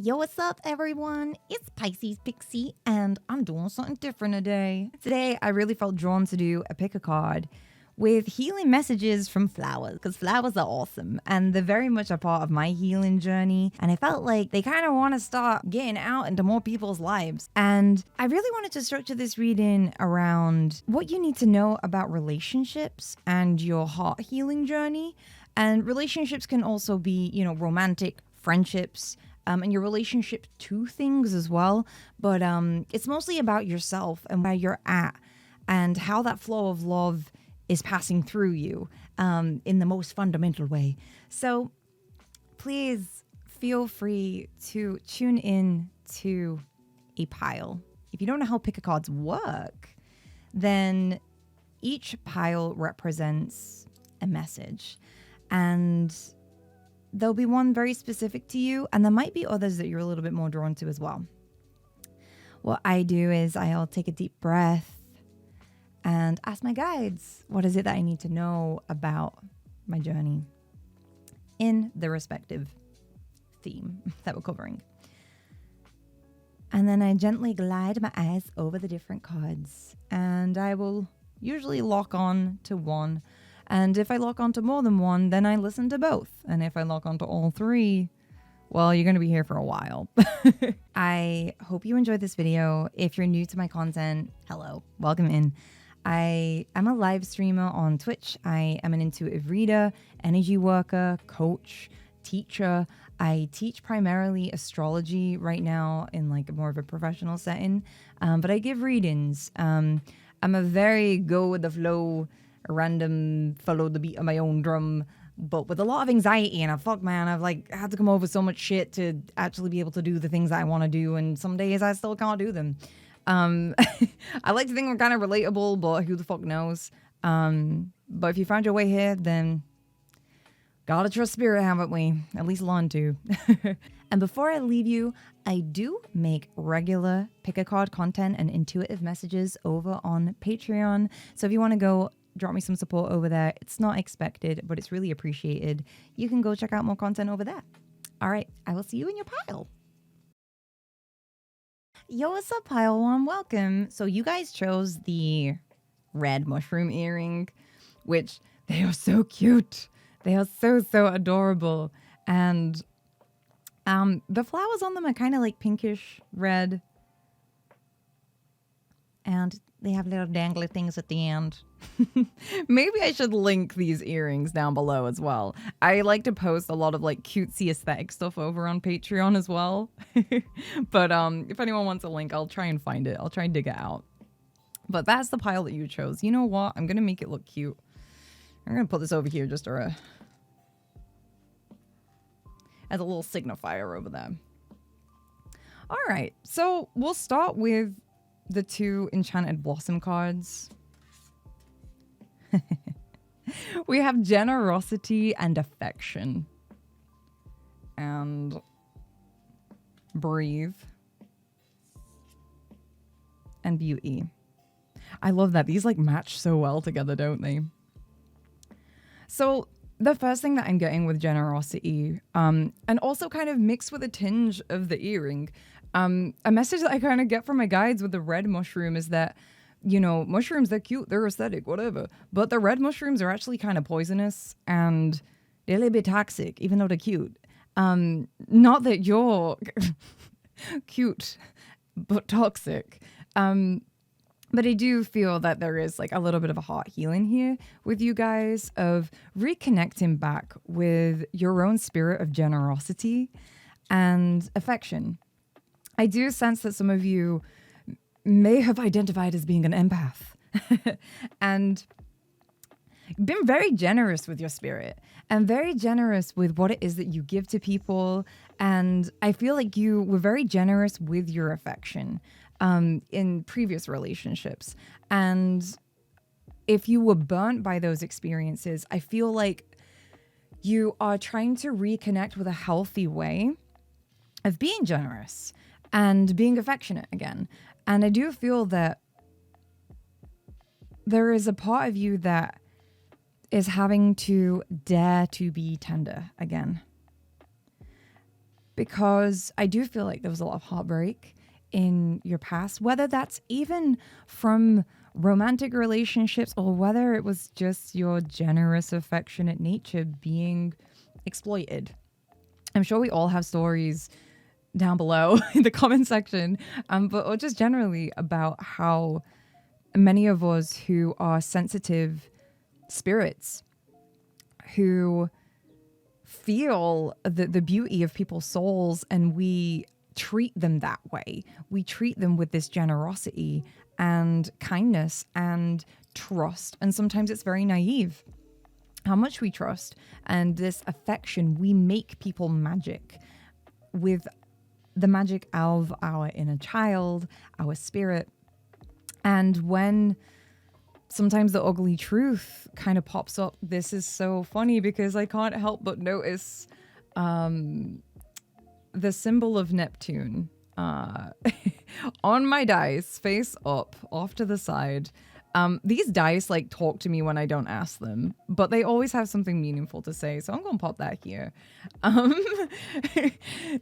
Yo, what's up, everyone? It's Pisces Pixie, and I'm doing something different today. Today, I really felt drawn to do a pick a card with healing messages from flowers, because flowers are awesome, and they're very much a part of my healing journey, and I felt like they kind of want to start getting out into more people's lives. And I really wanted to structure this reading around what you need to know about relationships and your heart healing journey. And relationships can also be, romantic, friendships, and your relationship to things as well. But it's mostly about yourself and where you're at and how that flow of love is passing through you in the most fundamental way. So please feel free to tune in to a pile. If you don't know how pick a cards work, then each pile represents a message. And there'll be one very specific to you, and there might be others that you're a little bit more drawn to as well. What I do is I'll take a deep breath and ask my guides, what is it that I need to know about my journey in the respective theme that we're covering. And then I gently glide my eyes over the different cards, and I will usually lock on to one. And if I lock onto more than one, then I listen to both. And if I lock onto all three, well, you're going to be here for a while. I hope you enjoyed this video. If you're new to my content, hello, welcome in. I am a live streamer on Twitch. I am an intuitive reader, energy worker, coach, teacher. I teach primarily astrology right now in like more of a professional setting, but I give readings. I'm a very go with the flow, random, follow the beat of my own drum, but with a lot of anxiety. And I've like had to come over so much shit to actually be able to do the things that I want to do, and some days I still can't do them. I like to think I'm kind of relatable, but who the fuck knows? But if you found your way here, then gotta trust spirit, haven't we? At least learn to. And before I leave you, I do make regular pick a card content and intuitive messages over on Patreon. So if you want to go drop me some support over there, it's not expected, but it's really appreciated. You can go check out more content over there. All right, I will see you in your pile. Yo, what's up, pile one? Welcome. So you guys chose the red mushroom earring, which they are so cute. They are so adorable. And the flowers on them are kind of like pinkish red. And they have little dangly things at the end. Maybe I should link these earrings down below as well. I like to post a lot of like cutesy aesthetic stuff over on Patreon as well. But if anyone wants a link, I'll try and find it. I'll try and dig it out. But that's the pile that you chose. You know what? I'm going to make it look cute. I'm going to put this over here just as a little signifier over there. All right. So we'll start with the two Enchanted Blossom cards. We have generosity and affection. And breathe. And beauty. I love that. These like match so well together, don't they? So the first thing that I'm getting with generosity, and also kind of mixed with a tinge of the earring, a message that I kind of get from my guides with the red mushroom is that, mushrooms, they're cute, they're aesthetic, whatever. But the red mushrooms are actually kind of poisonous and they're a little bit toxic, even though they're cute. Not that you're cute, but toxic. But I do feel that there is like a little bit of a heart healing here with you guys of reconnecting back with your own spirit of generosity and affection. I do sense that some of you may have identified as being an empath and been very generous with your spirit and very generous with what it is that you give to people. And I feel like you were very generous with your affection in previous relationships. And if you were burnt by those experiences, I feel like you are trying to reconnect with a healthy way of being generous and being affectionate again. And I do feel that there is a part of you that is having to dare to be tender again. because I do feel like there was a lot of heartbreak in your past, whether that's even from romantic relationships or whether it was just your generous, affectionate nature being exploited. I'm sure we all have stories down below in the comment section, but or just generally about how many of us who are sensitive spirits, who feel the beauty of people's souls, and we treat them that way. We treat them with this generosity and kindness and trust. And sometimes it's very naive how much we trust. And this affection, we make people magic with the magic of our inner child, our spirit. And when sometimes the ugly truth kind of pops up, this is so funny because I can't help but notice the symbol of Neptune on my dice, face up, off to the side. These dice like talk to me when I don't ask them, but they always have something meaningful to say. So I'm going to pop that here.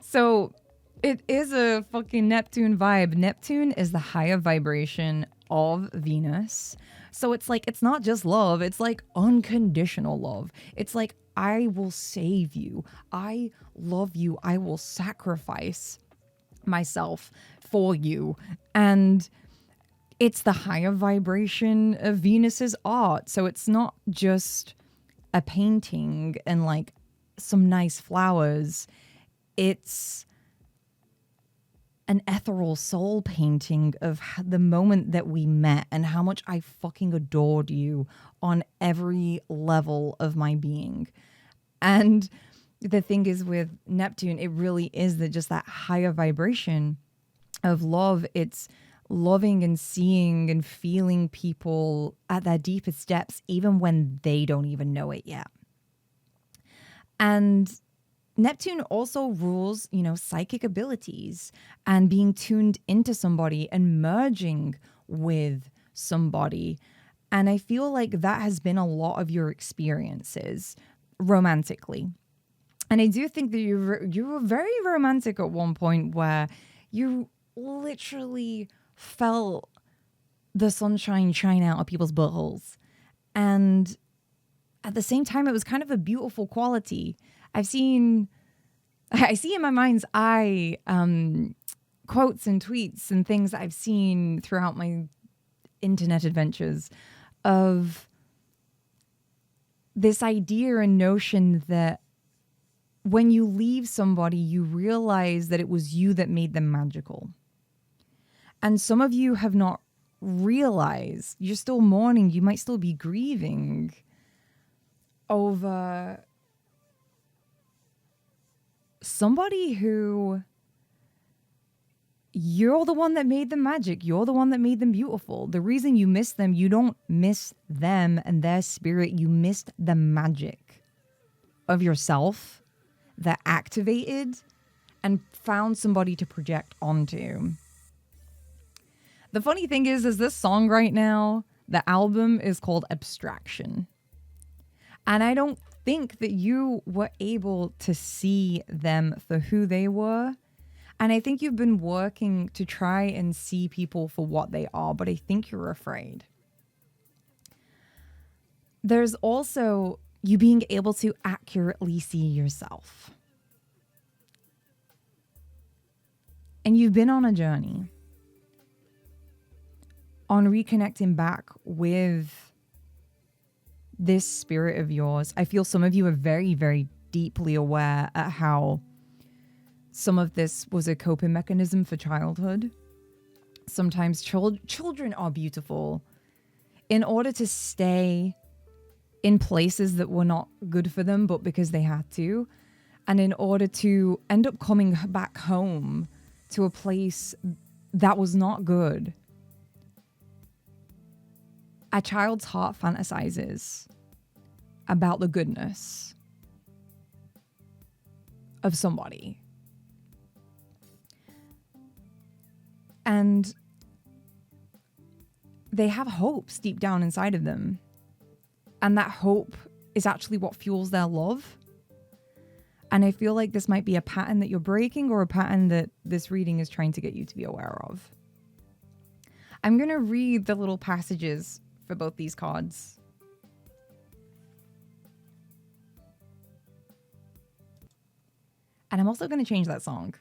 So it is a fucking Neptune vibe. Neptune is the higher vibration of Venus. So it's like, it's not just love. It's like unconditional love. It's like, I will save you. I love you. I will sacrifice myself for you. And it's the higher vibration of Venus's art. So it's not just a painting and like some nice flowers. It's an ethereal soul painting of the moment that we met and how much I fucking adored you on every level of my being. And the thing is with Neptune, it really is just that higher vibration of love. It's loving and seeing and feeling people at their deepest depths, even when they don't even know it yet. And Neptune also rules, psychic abilities and being tuned into somebody and merging with somebody. And I feel like that has been a lot of your experiences romantically. And I do think that you were very romantic at one point where you literally felt the sunshine shine out of people's buttholes. And at the same time, it was kind of a beautiful quality. I see in my mind's eye quotes and tweets and things that I've seen throughout my internet adventures of this idea and notion that when you leave somebody, you realize that it was you that made them magical. And some of you have not realized, you're still mourning, you might still be grieving over somebody who you're the one that made them magic. You're the one that made them beautiful. The reason you miss them, you don't miss them and their spirit. You missed the magic of yourself that activated and found somebody to project onto. The funny thing is this song right now, the album is called Abstraction. And I don't think that you were able to see them for who they were. And I think you've been working to try and see people for what they are, but I think you're afraid. There's also you being able to accurately see yourself. And you've been on a journey on reconnecting back with this spirit of yours. I feel some of you are very, very deeply aware at how some of this was a coping mechanism for childhood. Sometimes children are beautiful in order to stay in places that were not good for them, but because they had to. And in order to end up coming back home to a place that was not good. A child's heart fantasizes about the goodness of somebody. And they have hopes deep down inside of them. And that hope is actually what fuels their love. And I feel like this might be a pattern that you're breaking or a pattern that this reading is trying to get you to be aware of. I'm going to read the little passages for both these cards. And I'm also going to change that song.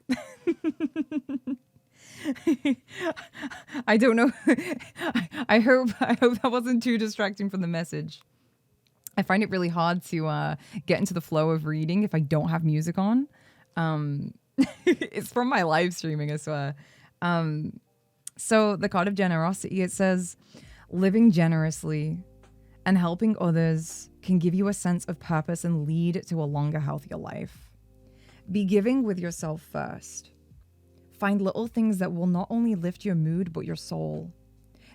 I don't know. I hope that wasn't too distracting from the message. I find it really hard to get into the flow of reading if I don't have music on. It's from my live streaming, I swear. So the card of generosity, it says, living generously and helping others can give you a sense of purpose and lead to a longer, healthier life. Be giving with yourself first. Find little things that will not only lift your mood, but your soul.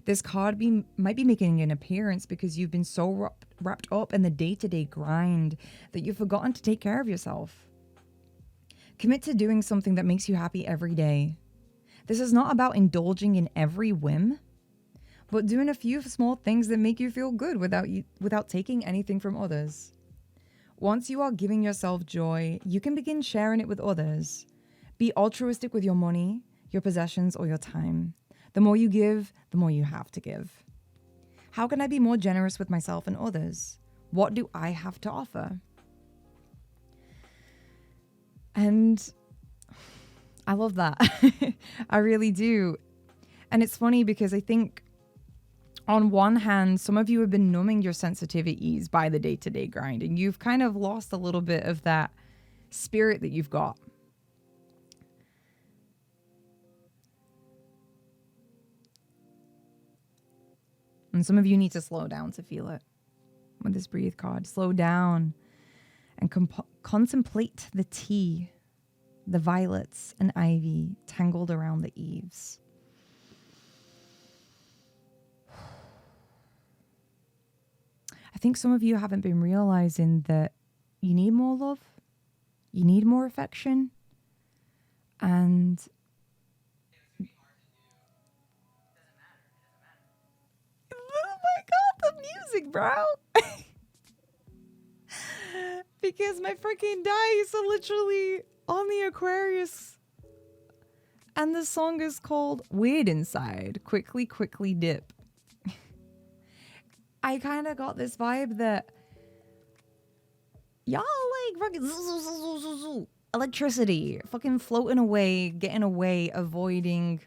This card might be making an appearance because you've been so wrapped up in the day-to-day grind that you've forgotten to take care of yourself. Commit to doing something that makes you happy every day. This is not about indulging in every whim, but doing a few small things that make you feel good without taking anything from others. Once you are giving yourself joy, you can begin sharing it with others. Be altruistic with your money, your possessions, or your time. The more you give, the more you have to give. How can I be more generous with myself and others? What do I have to offer? And I love that. I really do. And it's funny because I think on one hand, some of you have been numbing your sensitivities by the day-to-day grind, and you've kind of lost a little bit of that spirit that you've got. And some of you need to slow down to feel it with this breathe card. Slow down and contemplate the tea, the violets and ivy tangled around the eaves. I think some of you haven't been realizing that you need more love, you need more affection, and oh my god, the music, bro. Because my freaking dice are literally on the Aquarius. And the song is called Weird Inside. Quickly, quickly dip. I kind of got this vibe that y'all like fucking electricity, fucking floating away, getting away, avoiding,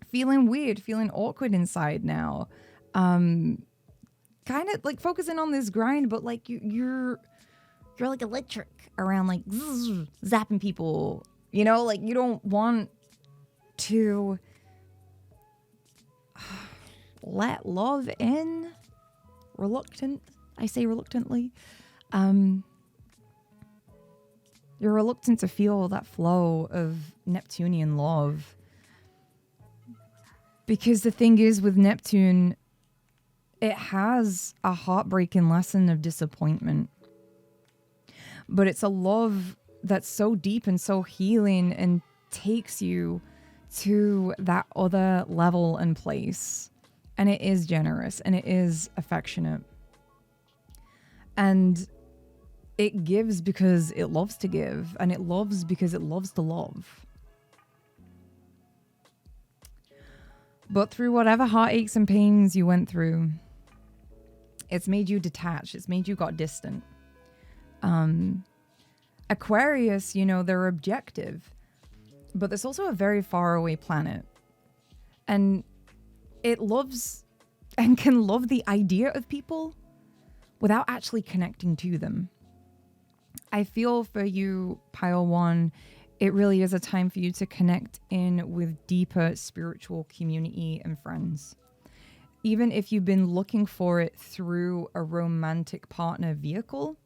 feeling weird, feeling awkward inside now. Kind of like focusing on this grind, but like you're like electric around, like zapping people, you know, like you don't want to let love in. Reluctant, I say reluctantly. You're reluctant to feel that flow of Neptunian love. Because the thing is with Neptune, it has a heartbreaking lesson of disappointment. But it's a love that's so deep and so healing and takes you to that other level and place. And it is generous and it is affectionate. And it gives because it loves to give, and it loves because it loves to love. But through whatever heartaches and pains you went through, it's made you detached. It's made you got distant. Aquarius, you know, they're objective, but there's also a very far away planet. And it loves and can love the idea of people without actually connecting to them. I feel for you, Pile 1, it really is a time for you to connect in with deeper spiritual community and friends. Even if you've been looking for it through a romantic partner vehicle,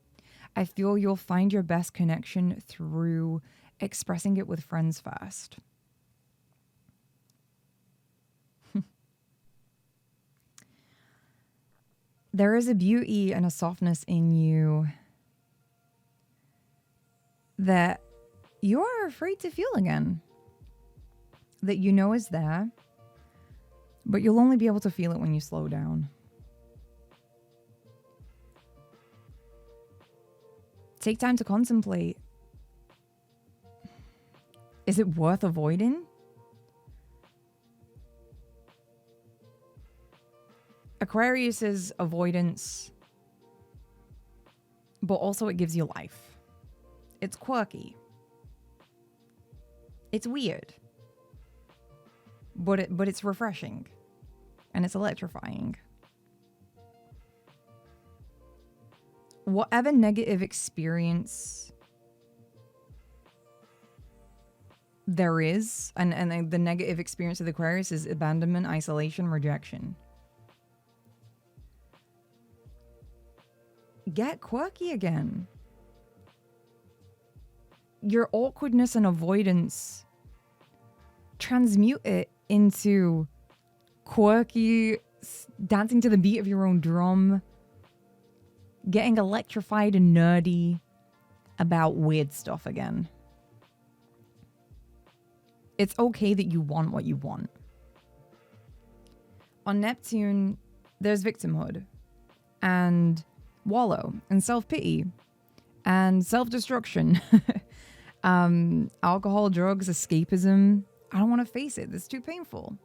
I feel you'll find your best connection through expressing it with friends first. There is a beauty and a softness in you that you are afraid to feel again. That you know is there, but you'll only be able to feel it when you slow down. Take time to contemplate. Is it worth avoiding? Aquarius is avoidance, but also it gives you life. It's quirky. It's weird. But it's refreshing. And it's electrifying. Whatever negative experience there is, and the negative experience of the Aquarius is abandonment, isolation, rejection. Get quirky again. Your awkwardness and avoidance, transmute it into quirky, dancing to the beat of your own drum, getting electrified and nerdy about weird stuff again. It's okay that you want what you want. On Neptune, there's victimhood and wallow and self-pity and self-destruction. Alcohol, drugs, escapism. I don't want to face it. It's too painful.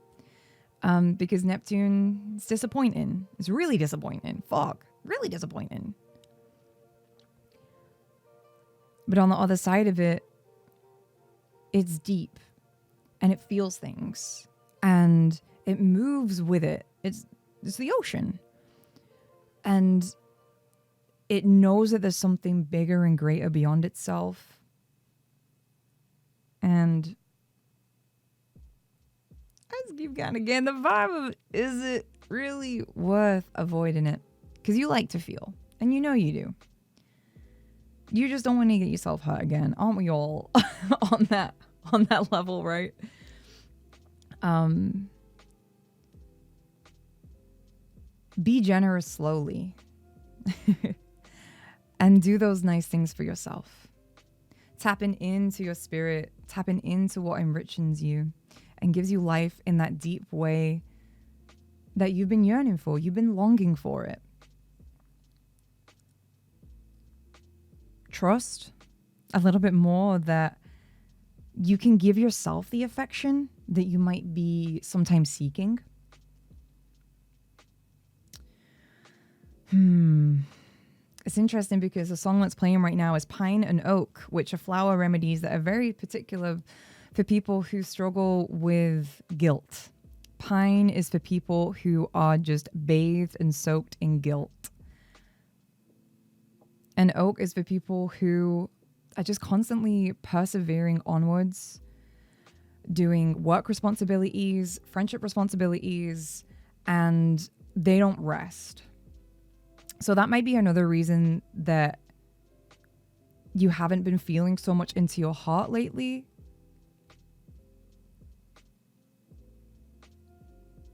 Because Neptune is disappointing. It's really disappointing. Fuck. Really disappointing. But on the other side of it, it's deep. And it feels things. And it moves with it. It's the ocean. And it knows that there's something bigger and greater beyond itself. And I just keep kind of getting the vibe of, is it really worth avoiding it? Because you like to feel. And you know you do. You just don't want to get yourself hurt again. Aren't we all on that level, right? Be generous slowly. And do those nice things for yourself. Tapping into your spirit, tapping into what enriches you and gives you life in that deep way that you've been yearning for. You've been longing for it. Trust a little bit more that you can give yourself the affection that you might be sometimes seeking. It's interesting because the song that's playing right now is Pine and Oak, which are flower remedies that are very particular for people who struggle with guilt. Pine is for people who are just bathed and soaked in guilt. And Oak is for people who are just constantly persevering onwards, doing work responsibilities, friendship responsibilities, and they don't rest. So that might be another reason that you haven't been feeling so much into your heart lately.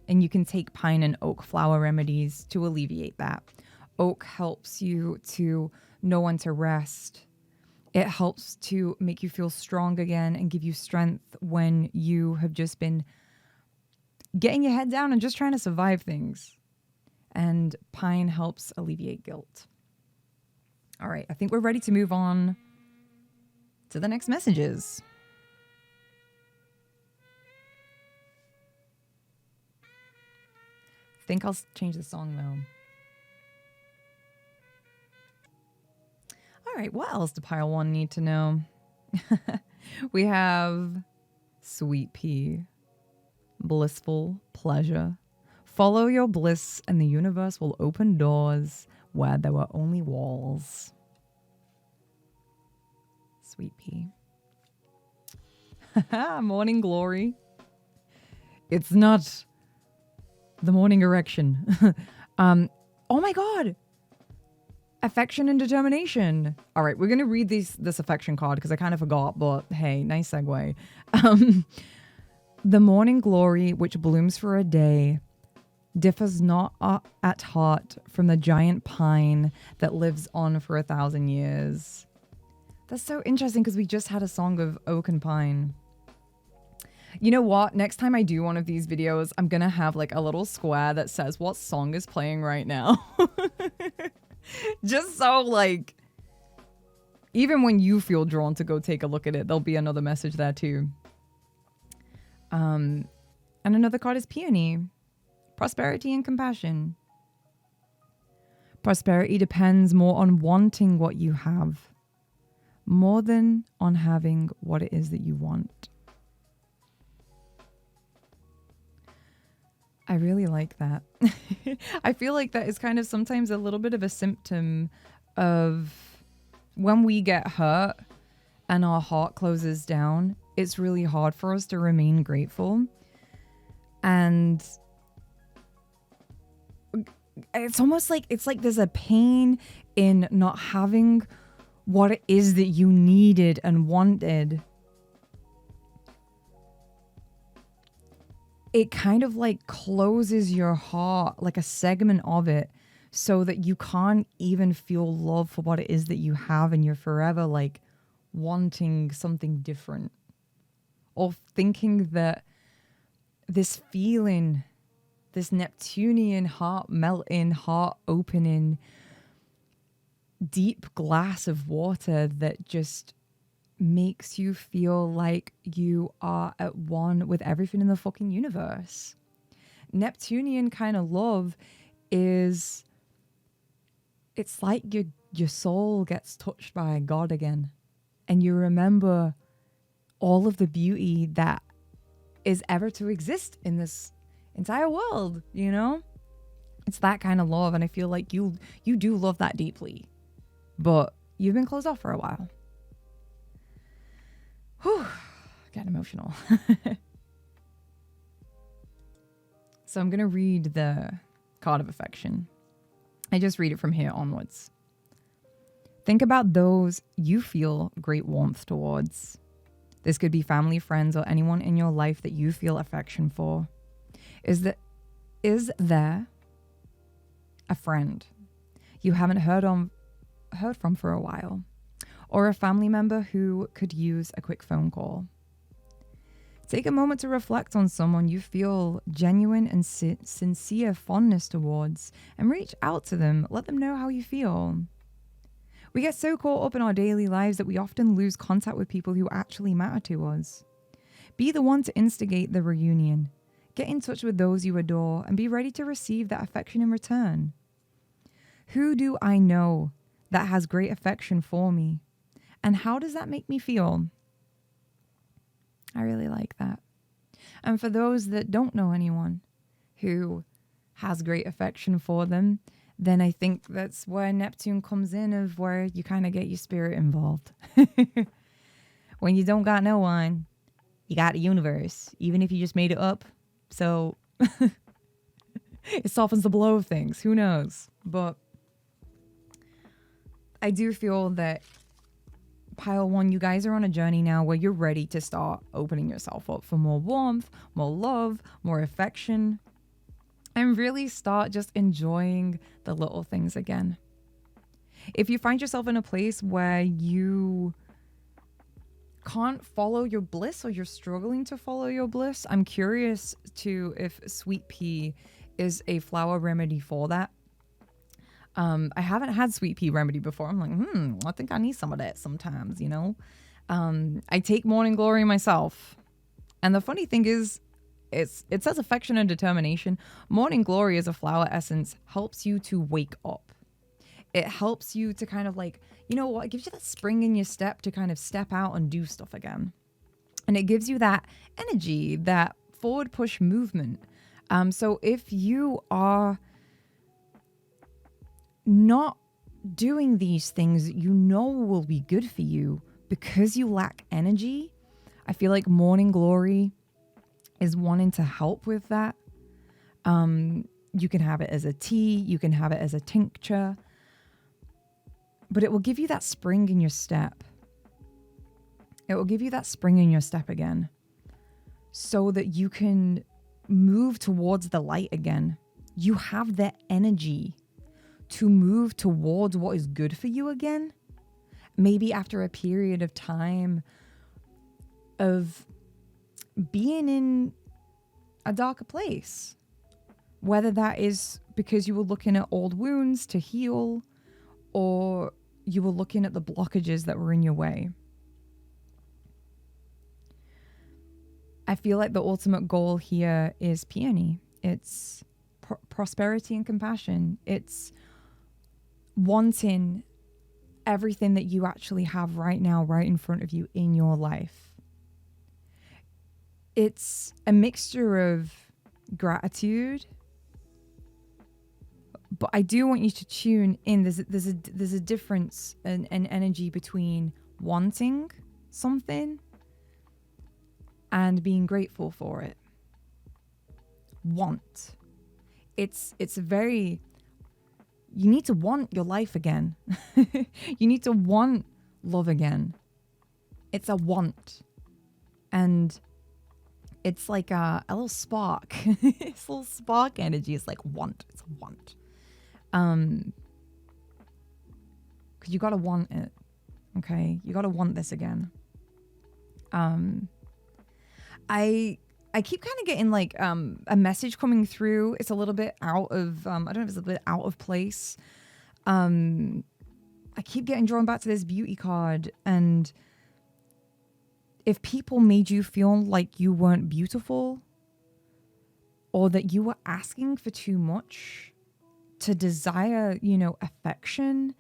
And you can take Pine and Oak flower remedies to alleviate that. Oak helps you to know when to rest. It helps to make you feel strong again and give you strength when you have just been getting your head down and just trying to survive things. And Pine helps alleviate guilt. All right, I think we're ready to move on to the next messages. I think I'll change the song though. All right, what else do Pile 1 need to know? We have Sweet Pea, blissful pleasure. Follow your bliss and the universe will open doors where there were only walls. Sweet Pea. Morning glory. It's not the morning erection. Oh my God. Affection and determination. All right, we're going to read this affection card because I kind of forgot, but hey, nice segue. The morning glory, which blooms for a day, differs not at heart from the giant pine that lives on for 1,000 years. That's so interesting because we just had a song of oak and pine. You know what? Next time I do one of these videos, I'm going to have like a little square that says what song is playing right now. Just so like, even when you feel drawn to go take a look at it, there'll be another message there too. And another card is Peony, prosperity and compassion. Prosperity depends more on wanting what you have, more than on having what it is that you want. I really like that. I feel like that is kind of sometimes a little bit of a symptom of when we get hurt and our heart closes down, it's really hard for us to remain grateful. And it's almost like there's a pain in not having what it is that you needed and wanted. It kind of like closes your heart, like a segment of it, so that you can't even feel love for what it is that you have, and you're forever like wanting something different, or thinking that this feeling, this Neptunian heart melting, heart opening, deep glass of water that just makes you feel like you are at one with everything in the fucking universe. Neptunian kind of love is, it's like your soul gets touched by God again, and you remember all of the beauty that is ever to exist in this entire world, you know? It's that kind of love, and I feel like you do love that deeply, but you've been closed off for a while. Whew, getting emotional. So I'm going to read the card of affection. I just read it from here onwards. Think about those you feel great warmth towards. This could be family, friends, or anyone in your life that you feel affection for. Is there a friend you haven't heard from for a while? Or a family member who could use a quick phone call? Take a moment to reflect on someone you feel genuine and sincere fondness towards, and reach out to them. Let them know how you feel. We get so caught up in our daily lives that we often lose contact with people who actually matter to us. Be the one to instigate the reunion. Get in touch with those you adore and be ready to receive that affection in return. Who do I know that has great affection for me? And how does that make me feel? I really like that. And for those that don't know anyone who has great affection for them, then I think that's where Neptune comes in, of where you kind of get your spirit involved. When you don't got no one, you got the universe, even if you just made it up. So it softens the blow of things. Who knows? But I do feel that Pile 1, you guys are on a journey now where you're ready to start opening yourself up for more warmth, more love, more affection, and really start just enjoying the little things again. If you find yourself in a place where you can't follow your bliss, or you're struggling to follow your bliss, I'm curious to if sweet pea is a flower remedy for that. I haven't had sweet pea remedy before. I'm like, I think I need some of that sometimes, you know? I take morning glory myself. And the funny thing is, it says affection and determination. Morning glory as a flower essence helps you to wake up. It helps you to kind of like, you know what? It gives you that spring in your step to kind of step out and do stuff again. And it gives you that energy, that forward push movement. So if you are not doing these things that you know will be good for you because you lack energy, I feel like morning glory is wanting to help with that. You can have it as a tea, you can have it as a tincture, but it will give you that spring in your step. It will give you that spring in your step again, so that you can move towards the light again. You have that energy to move towards what is good for you again. Maybe after a period of time of being in a darker place, whether that is because you were looking at old wounds to heal, or you were looking at the blockages that were in your way. I feel like the ultimate goal here is peony. It's prosperity and compassion. It's wanting everything that you actually have right now, right in front of you in your life. It's a mixture of gratitude, but I do want you to tune in. There's a difference in energy between wanting something and being grateful for it. Want. It's very, you need to want your life again. You need to want love again. It's a want. And it's like a little spark. It's a little spark energy. It's like want. It's a want. Because you gotta want it. Okay? You gotta want this again. I keep kind of getting like a message coming through. It's a little bit out of I don't know if it's a bit out of place. I keep getting drawn back to this beauty card, and if people made you feel like you weren't beautiful, or that you were asking for too much to desire, affection,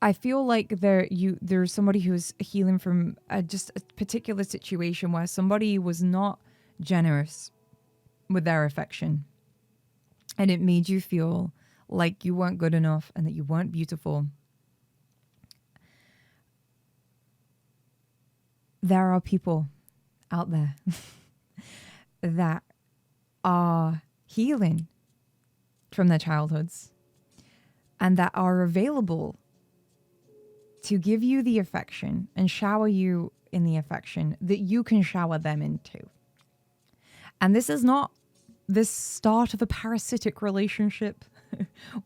I feel like there's somebody who's healing from just a particular situation where somebody was not generous with their affection, and it made you feel like you weren't good enough and that you weren't beautiful. There are people out there that are healing from their childhoods and that are available to give you the affection and shower you in the affection that you can shower them into. And this is not the start of a parasitic relationship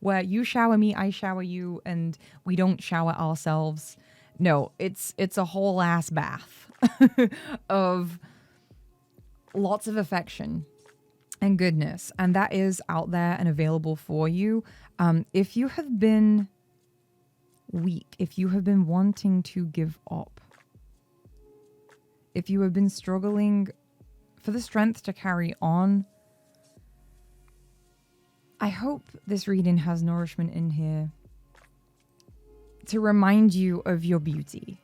where you shower me, I shower you, and we don't shower ourselves. No, it's a whole ass bath of lots of affection and goodness. And that is out there and available for you. If you have been weak, if you have been wanting to give up, if you have been struggling for the strength to carry on, I hope this reading has nourishment in here to remind you of your beauty,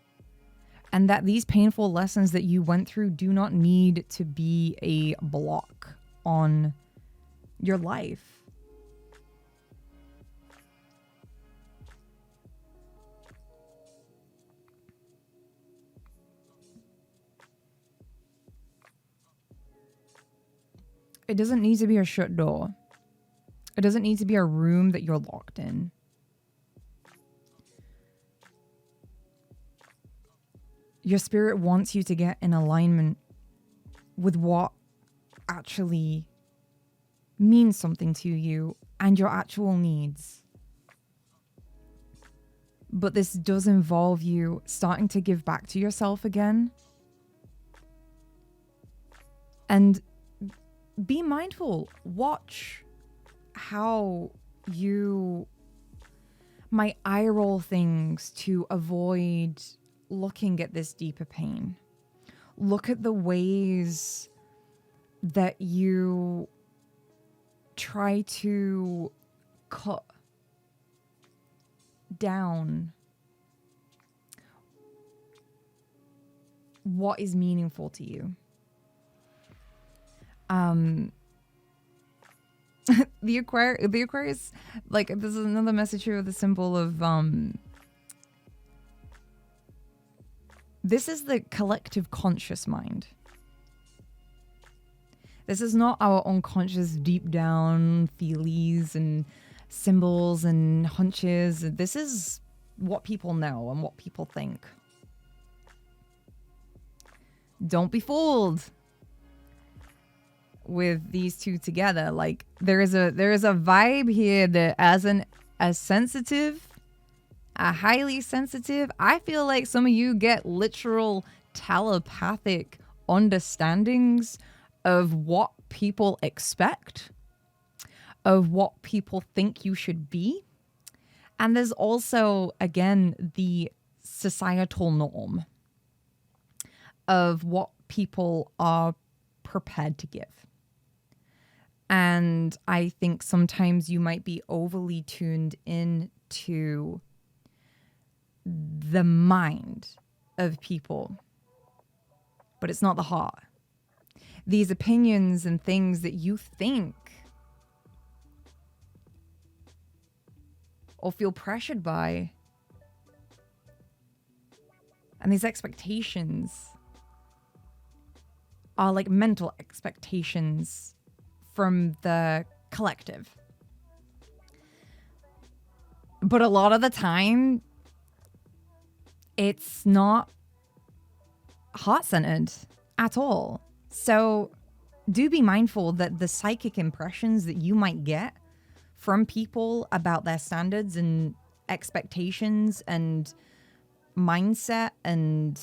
and that these painful lessons that you went through do not need to be a block on your life. It doesn't need to be a shut door. It doesn't need to be a room that you're locked in. Your spirit wants you to get in alignment with what actually means something to you and your actual needs. But this does involve you starting to give back to yourself again. And be mindful. Watch how you might eye roll things to avoid looking at this deeper pain. Look at the ways that you try to cut down what is meaningful to you. The Aquarius, like, this is another message here with the symbol of this is the collective conscious mind. This is not our unconscious deep down feelies and symbols and hunches. This is what people know and what people think. Don't be fooled with these two together. Like, there is a vibe here that as sensitive, a highly sensitive, I feel like some of you get literal telepathic understandings of what people expect, of what people think you should be. And there's also, again, the societal norm. of what people are prepared to give. And I think sometimes you might be overly tuned into the mind of people, but it's not the heart. These opinions and things that you think or feel pressured by, and these expectations are like mental expectations from the collective. But a lot of the time, it's not heart-centered at all. So do be mindful that the psychic impressions that you might get from people about their standards and expectations and mindset and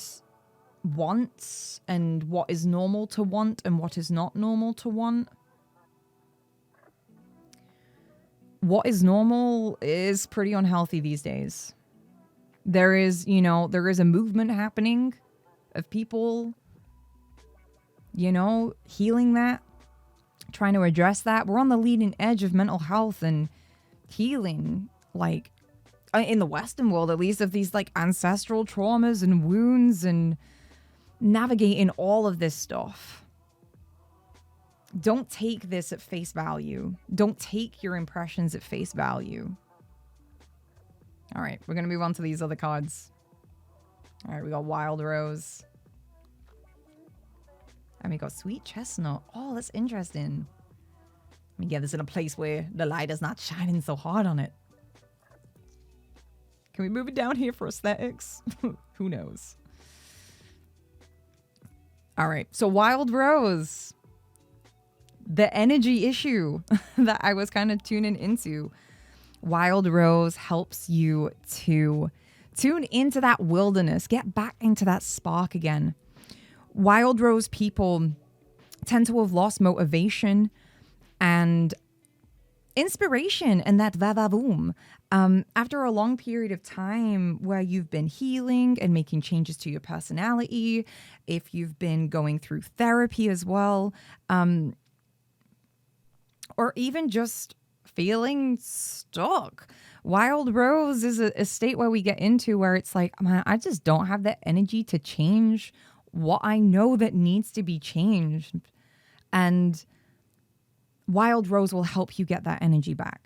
wants and what is normal to want and what is not normal to want. What is normal is pretty unhealthy these days. There is a movement happening of people, healing that, trying to address that. We're on the leading edge of mental health and healing, like in the Western world, at least, of these like ancestral traumas and wounds and navigating all of this stuff. Don't take this at face value. Don't take your impressions at face value. All right, we're going to move on to these other cards. All right, we got Wild Rose. And we got Sweet Chestnut. Oh, that's interesting. Let me get this in a place where the light is not shining so hard on it. Can we move it down here for aesthetics? Who knows? All right, so Wild Rose. The energy issue that I was kind of tuning into. Wild Rose helps you to tune into that wilderness, get back into that spark again. Wild Rose people tend to have lost motivation and inspiration and that va-va-voom. After a long period of time where you've been healing and making changes to your personality, if you've been going through therapy as well, or even just feeling stuck. Wild Rose is a state where we get into where it's like, man, I just don't have the energy to change what I know that needs to be changed. And Wild Rose will help you get that energy back.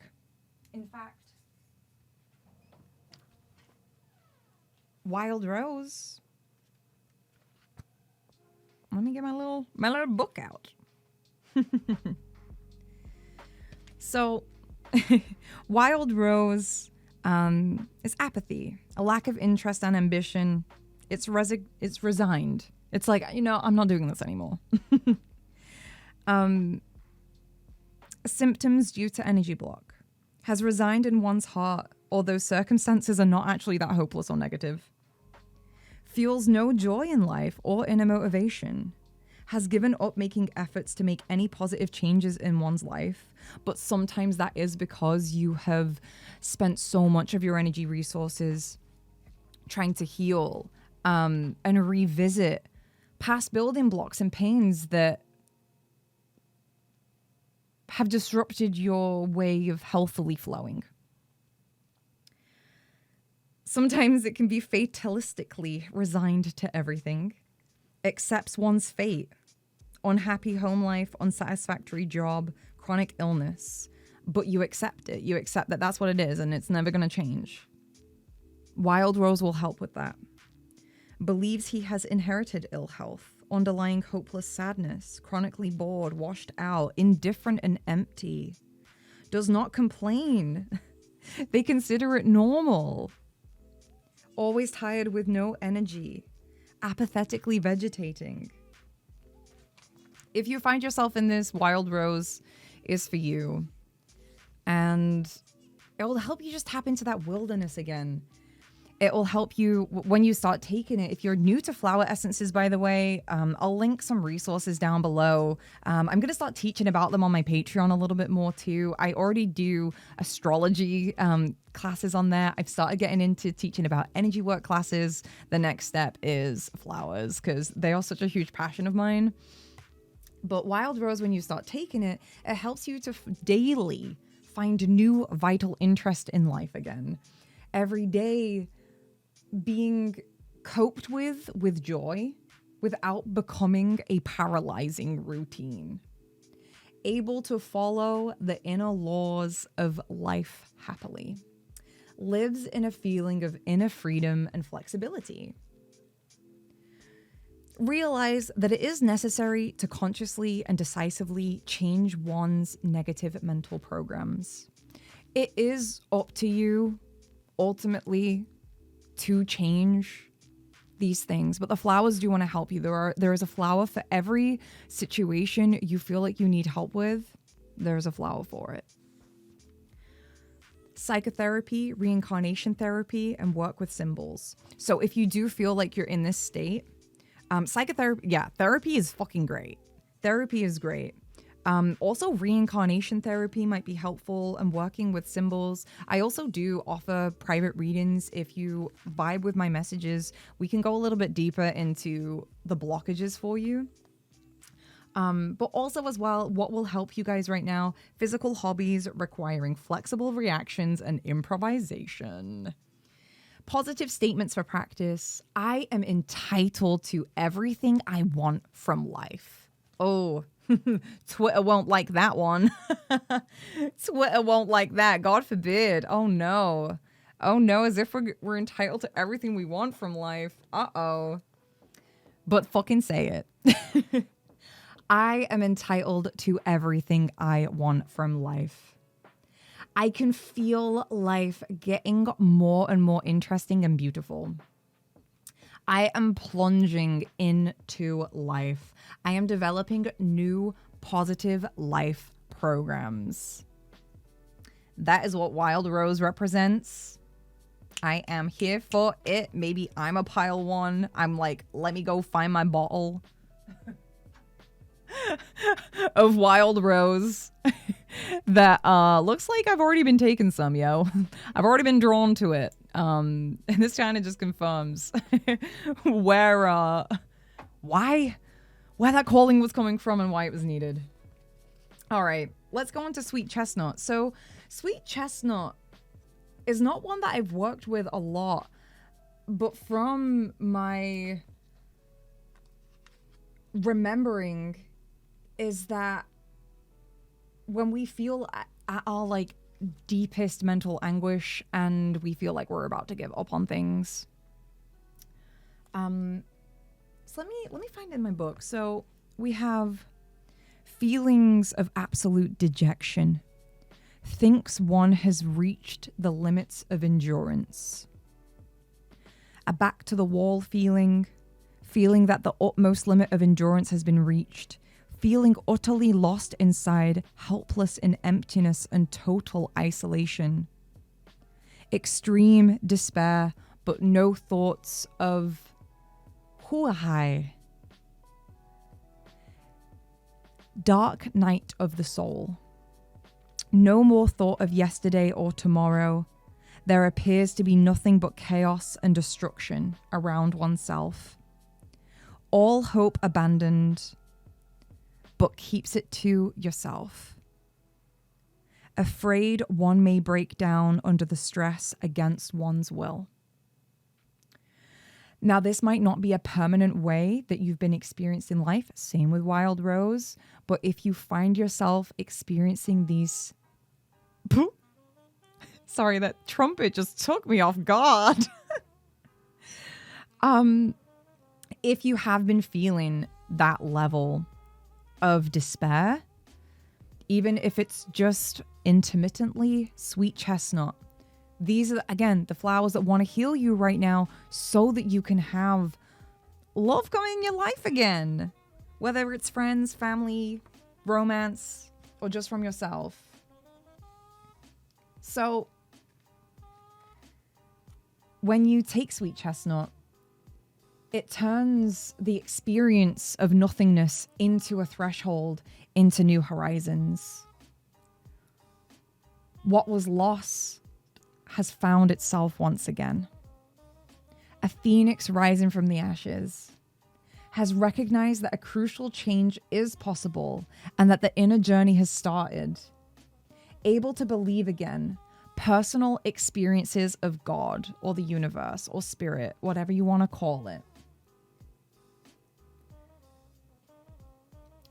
In fact, Wild Rose. Let me get my little book out. So, Wild Rose is apathy, a lack of interest and ambition. It's resigned. It's like, I'm not doing this anymore. Symptoms due to energy block. Has resigned in one's heart, although circumstances are not actually that hopeless or negative. Feels no joy in life or inner motivation. Has given up making efforts to make any positive changes in one's life. But sometimes that is because you have spent so much of your energy resources trying to heal and revisit past building blocks and pains that have disrupted your way of healthily flowing. Sometimes it can be fatalistically resigned to everything, accepts one's fate, unhappy home life, unsatisfactory job, chronic illness, but you accept it. You accept that that's what it is and it's never going to change. Wild Rose will help with that. Believes he has inherited ill health, underlying hopeless sadness, chronically bored, washed out, indifferent and empty. Does not complain. They consider it normal. Always tired with no energy. Apathetically vegetating. If you find yourself in this, Wild Rose is for you. And it will help you just tap into that wilderness again. It will help you when you start taking it. If you're new to flower essences, by the way, I'll link some resources down below. I'm going to start teaching about them on my Patreon a little bit more too. I already do astrology classes on there. I've started getting into teaching about energy work classes. The next step is flowers because they are such a huge passion of mine. But Wild Rose, when you start taking it, it helps you to daily find new vital interest in life again. Every day being coped with joy without becoming a paralyzing routine. Able to follow the inner laws of life happily. Lives in a feeling of inner freedom and flexibility. Realize that it is necessary to consciously and decisively change one's negative mental programs. It is up to you, ultimately, to change these things, but the flowers do want to help you. There is a flower for every situation you feel like you need help with. There's a flower for it. Psychotherapy, reincarnation therapy, and work with symbols. So if you do feel like you're in this state, psychotherapy, therapy is fucking great. Therapy is great. Also, reincarnation therapy might be helpful, and working with symbols. I also do offer private readings. If you vibe with my messages, we can go a little bit deeper into the blockages for you. But also as well, what will help you guys right now, physical hobbies requiring flexible reactions and improvisation. Positive statements for practice. I am entitled to everything I want from life. Oh, Twitter won't like that one. Twitter won't like that. God forbid. Oh no. Oh no, as if we're entitled to everything we want from life. Uh-oh. But fucking say it. I am entitled to everything I want from life. I can feel life getting more and more interesting and beautiful. I am plunging into life. I am developing new positive life programs. That is what Wild Rose represents. I am here for it. Maybe I'm a pile one. I'm like, let me go find my bottle of Wild Rose that looks like I've already been taking some, yo. I've already been drawn to it. And this kind of just confirms where that calling was coming from and why it was needed. All right, let's go on to Sweet Chestnut. So Sweet Chestnut is not one that I've worked with a lot, but from my remembering is that when we feel at our like deepest mental anguish and we feel like we're about to give up on things. So let me find it in my book. So we have feelings of absolute dejection. Thinks one has reached the limits of endurance. A back to the wall feeling that the utmost limit of endurance has been reached. Feeling utterly lost inside, helpless in emptiness and total isolation. Extreme despair, but no thoughts of huahai. Dark night of the soul. No more thought of yesterday or tomorrow. There appears to be nothing but chaos and destruction around oneself. All hope abandoned, but keeps it to yourself. Afraid one may break down under the stress against one's will. Now, this might not be a permanent way that you've been experiencing life, same with Wild Rose, but if you find yourself experiencing these... Sorry, that trumpet just took me off guard. If you have been feeling that level of despair, even if it's just intermittently, Sweet Chestnut. These are, again, the flowers that want to heal you right now so that you can have love coming in your life again. Whether it's friends, family, romance, or just from yourself. So, when you take sweet chestnut, it turns the experience of nothingness into a threshold into new horizons. What was lost has found itself once again. A phoenix rising from the ashes has recognized that a crucial change is possible and that the inner journey has started. Able to believe again, personal experiences of God or the universe or spirit, whatever you want to call it.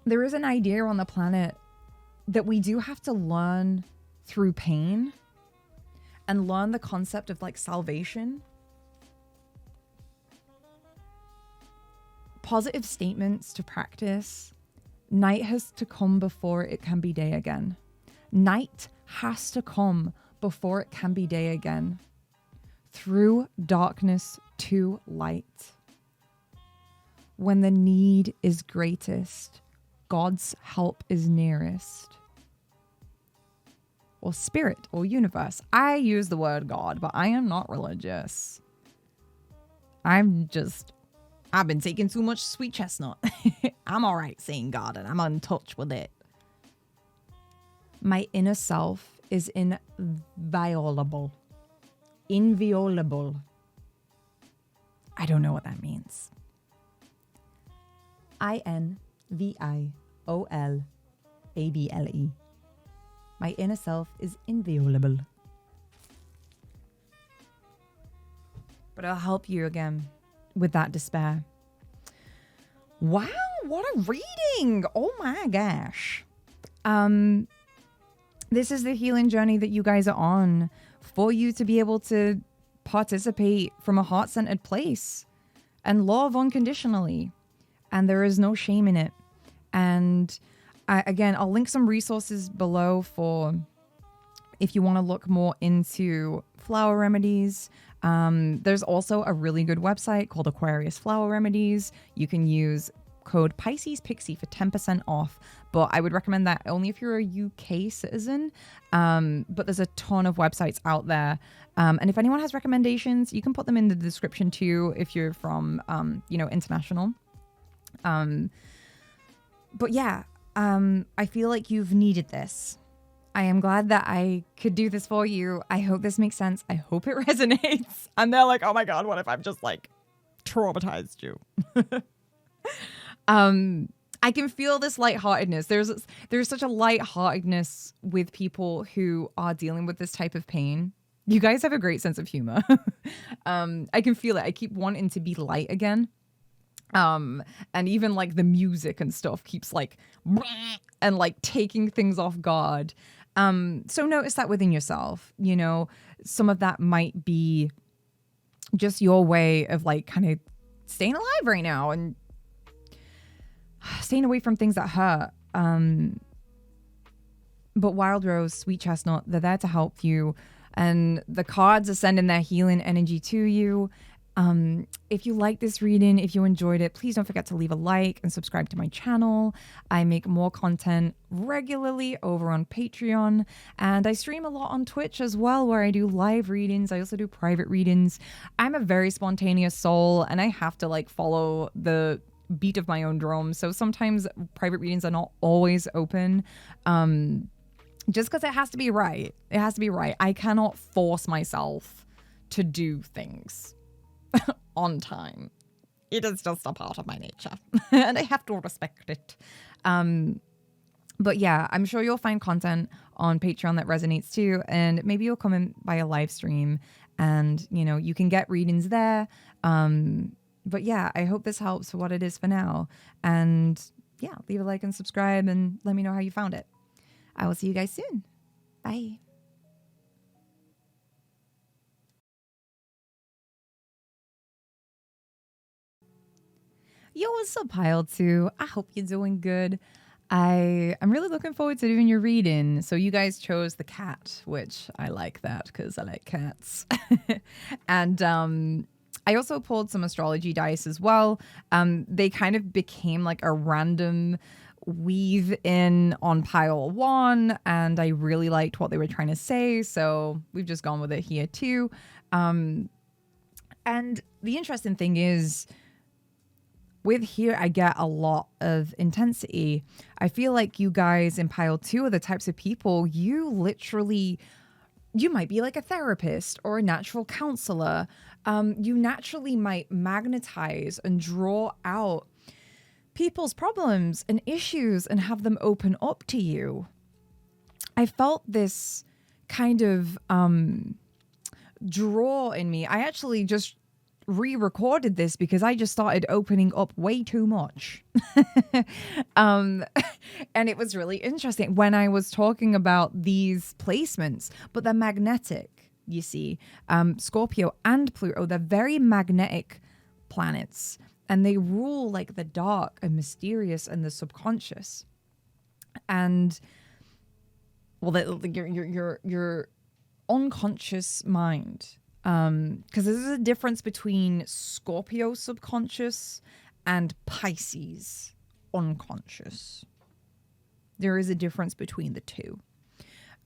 There is an idea on the planet that we do have to learn through pain and learn the concept of like salvation. Positive statements to practice. Night has to come before it can be day again. Night has to come before it can be day again. Through darkness to light. When the need is greatest, God's help is nearest. Or spirit or universe. I use the word God, but I am not religious. I've been taking too much sweet chestnut. I'm all right saying God and I'm in touch with it. My inner self is inviolable. Inviolable. I don't know what that means. INVIOLABLE. My inner self is inviolable. But I'll help you again with that despair. Wow, what a reading! Oh my gosh. This is the healing journey that you guys are on for you to be able to participate from a heart-centered place and love unconditionally. And there is no shame in it. And again, I'll link some resources below for if you want to look more into flower remedies. There's also a really good website called Aquarius Flower Remedies. You can use code Pisces Pixie for 10% off, but I would recommend that only if you're a UK citizen. But there's a ton of websites out there. And if anyone has recommendations, you can put them in the description too if you're from, international. But yeah, I feel like you've needed this. I am glad that I could do this for you. I hope this makes sense. I hope it resonates. And they're like, oh my God, what if I've just like traumatized you? I can feel this lightheartedness. There's such a lightheartedness with people who are dealing with this type of pain. You guys have a great sense of humor. I can feel it. I keep wanting to be light again. And even like the music and stuff keeps like and like taking things off guard. So notice that within yourself, some of that might be just your way of like kind of staying alive right now and staying away from things that hurt. But Wild Rose, Sweet Chestnut, they're there to help you. And the cards are sending their healing energy to you. If you like this reading, if you enjoyed it, please don't forget to leave a like and subscribe to my channel. I make more content regularly over on Patreon, and I stream a lot on Twitch as well, where I do live readings. I also do private readings. I'm a very spontaneous soul, and I have to like follow the beat of my own drum. So sometimes private readings are not always open. Just because it has to be right. It has to be right. I cannot force myself to do things on time. It is just a part of my nature and I have to respect it. But yeah, I'm sure you'll find content on Patreon that resonates too, and maybe you'll come in by a live stream and you can get readings there. But yeah, I hope this helps for what it is for now, and yeah, leave a like and subscribe and let me know how you found it. I will see you guys soon. Bye. Yo, what's up, Pile 2? I hope you're doing good. I'm really looking forward to doing your reading. So you guys chose the cat, which I like that because I like cats. And I also pulled some astrology dice as well. They kind of became like a random weave in on pile 1, and I really liked what they were trying to say. So we've just gone with it here too. And the interesting thing is, with here, I get a lot of intensity. I feel like you guys in pile 2 are the types of people you might be like a therapist or a natural counselor. You naturally might magnetize and draw out people's problems and issues and have them open up to you. I felt this kind of draw in me. I actually just re-recorded this because I just started opening up way too much. And it was really interesting when I was talking about these placements, but they're magnetic, you see. Scorpio and Pluto, they're very magnetic planets, and they rule like the dark and mysterious and the subconscious. And well, your unconscious mind. Because there's a difference between Scorpio subconscious and Pisces unconscious. There is a difference between the two.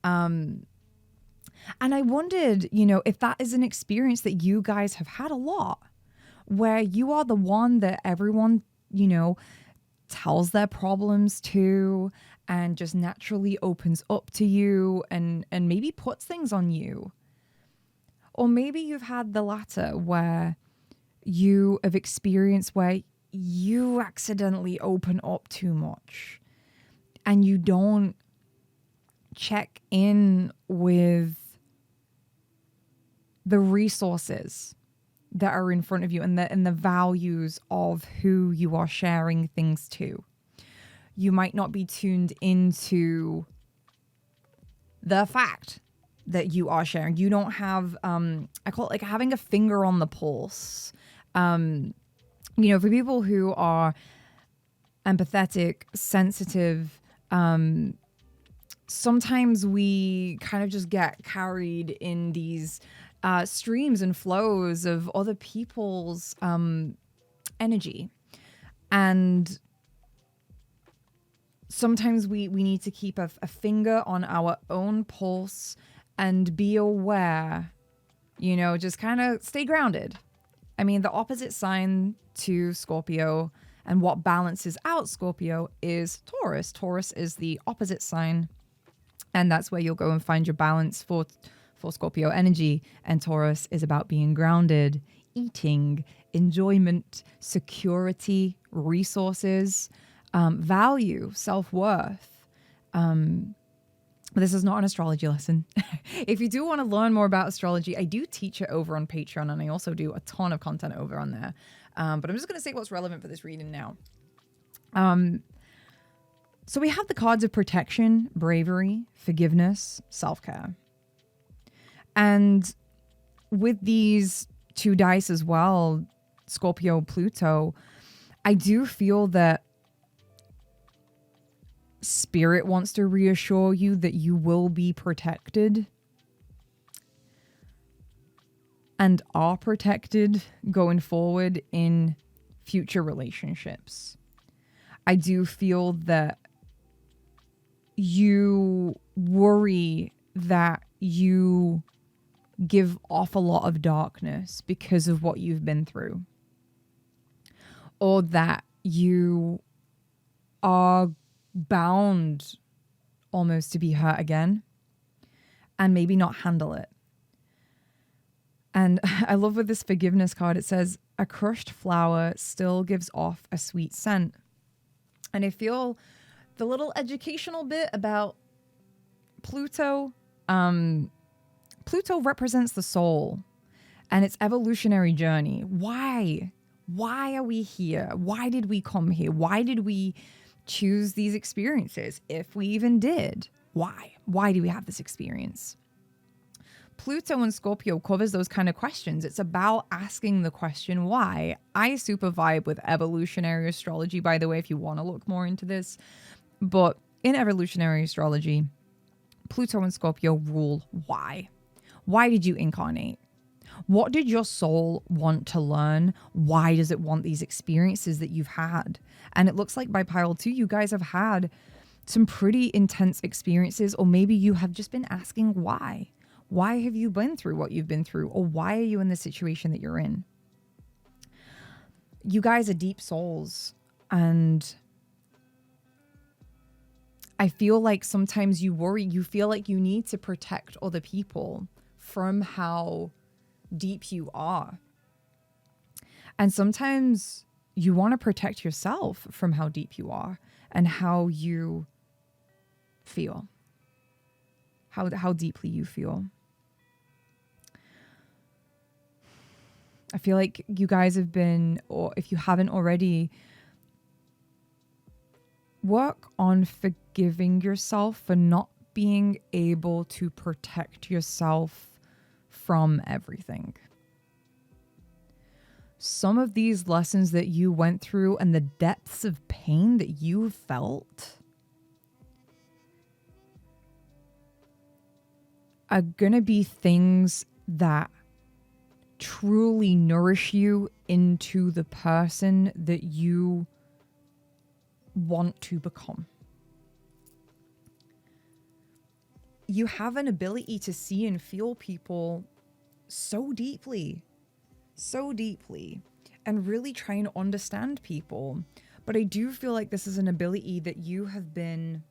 And I wondered, if that is an experience that you guys have had a lot, where you are the one that everyone, tells their problems to and just naturally opens up to you and maybe puts things on you. Or maybe you've had the latter where you have experienced where you accidentally open up too much and you don't check in with the resources that are in front of you and the values of who you are sharing things to. You might not be tuned into the fact that you are sharing. You don't have, I call it like having a finger on the pulse. For people who are empathetic, sensitive, sometimes we kind of just get carried in these streams and flows of other people's energy. And sometimes we need to keep a finger on our own pulse and be aware, just kind of stay grounded. I mean, the opposite sign to Scorpio and what balances out Scorpio is Taurus. Taurus is the opposite sign, and that's where you'll go and find your balance for Scorpio energy. And Taurus is about being grounded, eating, enjoyment, security, resources, value, self-worth. This is not an astrology lesson. If you do want to learn more about astrology, I do teach it over on Patreon, and I also do a ton of content over on there. But I'm just going to say what's relevant for this reading now. So we have the cards of protection, bravery, forgiveness, self-care. And with these 2 dice as well, Scorpio, Pluto, I do feel that Spirit wants to reassure you that you will be protected and are protected going forward in future relationships. I do feel that you worry that you give off a lot of darkness because of what you've been through, or that you are bound almost to be hurt again and maybe not handle it. And I love with this forgiveness card, it says, a crushed flower still gives off a sweet scent. And I feel the little educational bit about Pluto, Pluto represents the soul and its evolutionary journey. Why? Why are we here? Why did we come here? Why did we choose these experiences? If we even did, why? Why do we have this experience? Pluto and Scorpio covers those kind of questions. It's about asking the question, why? I super vibe with evolutionary astrology, by the way, if you want to look more into this. But in evolutionary astrology, Pluto and Scorpio rule why. Why did you incarnate? What did your soul want to learn? Why does it want these experiences that you've had? And it looks like by pile 2, you guys have had some pretty intense experiences, or maybe you have just been asking why. Why have you been through what you've been through? Or why are you in the situation that you're in? You guys are deep souls, and I feel like sometimes you worry, you feel like you need to protect other people from how deep you are. And sometimes you want to protect yourself from how deep you are and how you feel, how deeply you feel. I feel like you guys have been, or if you haven't already, work on forgiving yourself for not being able to protect yourself from everything. Some of these lessons that you went through and the depths of pain that you felt are gonna be things that truly nourish you into the person that you want to become. You have an ability to see and feel people so deeply, and really try and understand people. But I do feel like this is an ability that you have been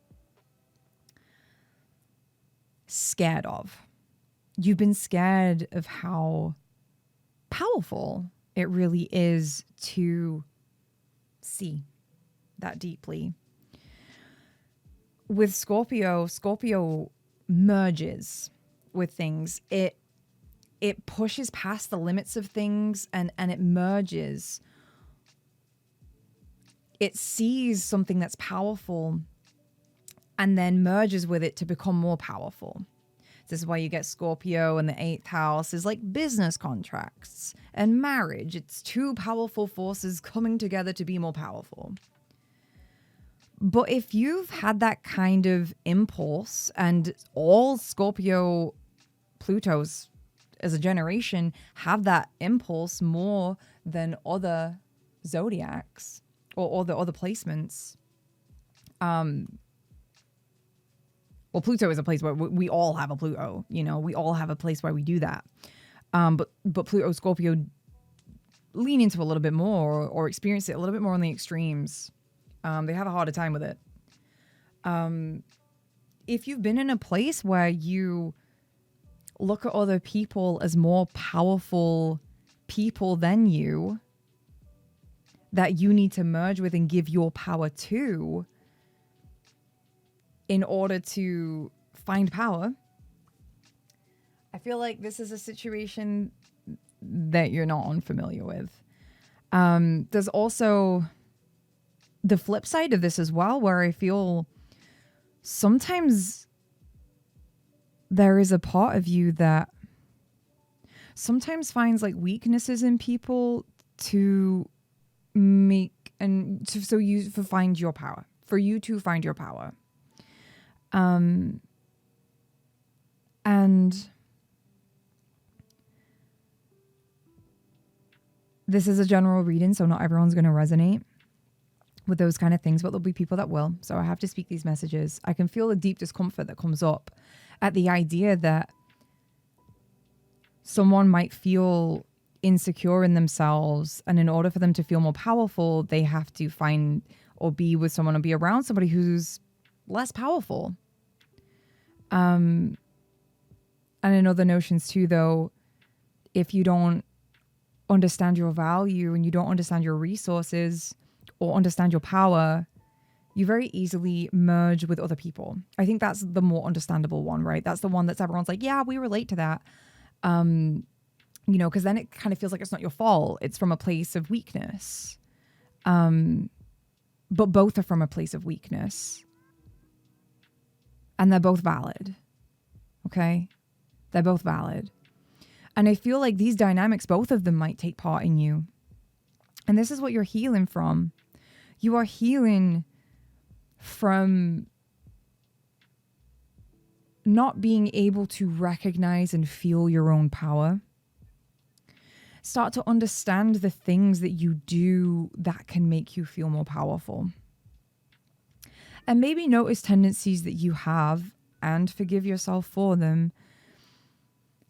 scared of. You've been scared of how powerful it really is to see that deeply. With Scorpio merges with things. It pushes past the limits of things and it merges. It sees something that's powerful and then merges with it to become more powerful. This is why you get Scorpio in the 8th house is like business contracts and marriage. It's two powerful forces coming together to be more powerful. But if you've had that kind of impulse, and all Scorpio Plutos as a generation have that impulse more than other zodiacs or the other placements. Well, Pluto is a place where we all have a Pluto, you know, we all have a place where we do that. But Pluto, Scorpio lean into a little bit more or experience it a little bit more on the extremes. They have a harder time with it. If you've been in a place where you look at other people as more powerful people than you, that you need to merge with and give your power to in order to find power, I feel like this is a situation that you're not unfamiliar with. There's also the flip side of this as well, where I feel sometimes there is a part of you that sometimes finds like weaknesses in people to make and to, so you to find your power, for you to find your power. And this is a general reading, so not everyone's going to resonate with those kind of things, but there'll be people that will. So I have to speak these messages. I can feel the deep discomfort that comes up at the idea that someone might feel insecure in themselves, and in order for them to feel more powerful, they have to find or be with someone or be around somebody who's less powerful. And in other notions too, though, if you don't understand your value and you don't understand your resources or understand your power, you very easily merge with other people. I think that's the more understandable one, right? That's the one that's everyone's like, yeah, we relate to that. You know, because then it kind of feels like it's not your fault. It's from a place of weakness. But both are from a place of weakness. And they're both valid. Okay? They're both valid. And I feel like these dynamics, both of them might take part in you. And this is what you're healing from. You are healing from not being able to recognize and feel your own power. Start to understand the things that you do that can make you feel more powerful. And maybe notice tendencies that you have and forgive yourself for them.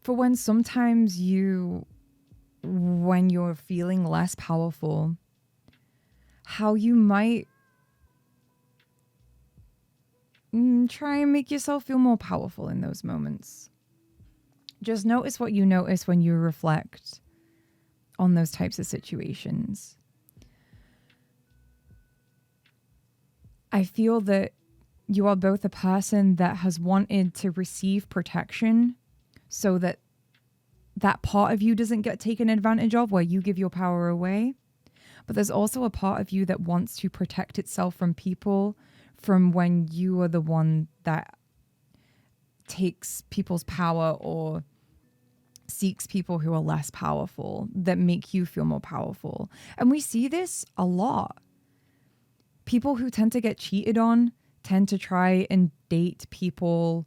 for when sometimes when you're feeling less powerful, how you might try and make yourself feel more powerful in those moments. Just notice what you notice when you reflect on those types of situations. I feel that you are both a person that has wanted to receive protection so that that part of you doesn't get taken advantage of, where you give your power away. But there's also a part of you that wants to protect itself from people, from when you are the one that takes people's power or seeks people who are less powerful, that make you feel more powerful. And we see this a lot. People who tend to get cheated on tend to try and date people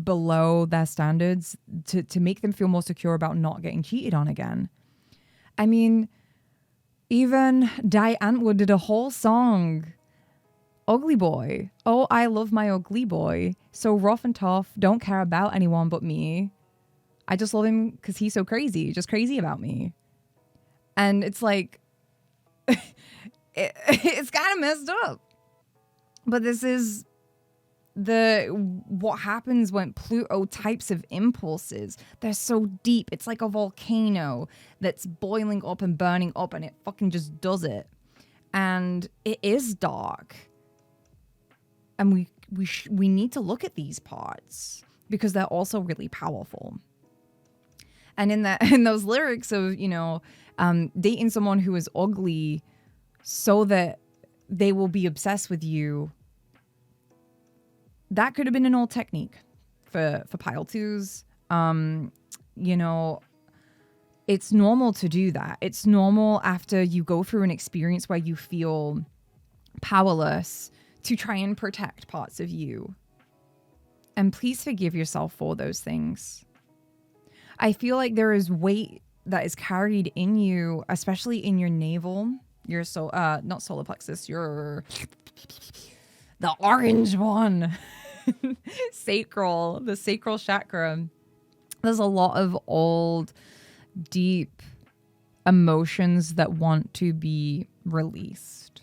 below their standards to make them feel more secure about not getting cheated on again. I mean, even Die Antwoord did a whole song, Ugly Boy. Oh, I love my ugly boy. So rough and tough, don't care about anyone but me. I just love him because he's so crazy, just crazy about me. And it's like, it's kind of messed up. But this is what happens when Pluto types of impulses. They're so deep. It's like a volcano that's boiling up and burning up, and it fucking just does it. And it is dark. And we need to look at these parts because they're also really powerful. And in those lyrics of, dating someone who is ugly so that they will be obsessed with you, that could have been an old technique for pile twos. It's normal to do that. It's normal after you go through an experience where you feel powerless to try and protect parts of you. And please forgive yourself for those things. I feel like there is weight that is carried in you, especially in your navel, your not solar plexus, the orange one, the sacral chakra. There's a lot of old, deep emotions that want to be released.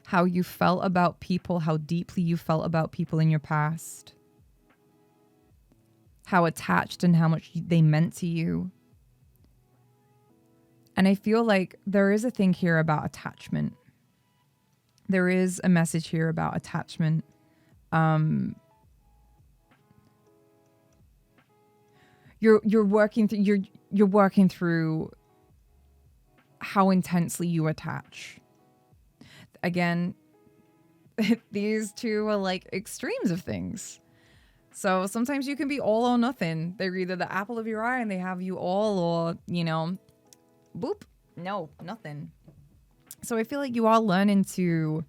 How you felt about people, how deeply you felt about people in your past. How attached and how much they meant to you. And I feel like there is a thing here about attachment. There is a message here about attachment. You're working through how intensely you attach. Again, these two are like extremes of things. So sometimes you can be all or nothing. They're either the apple of your eye and they have you all, or, boop, no, nothing. So I feel like you are learning to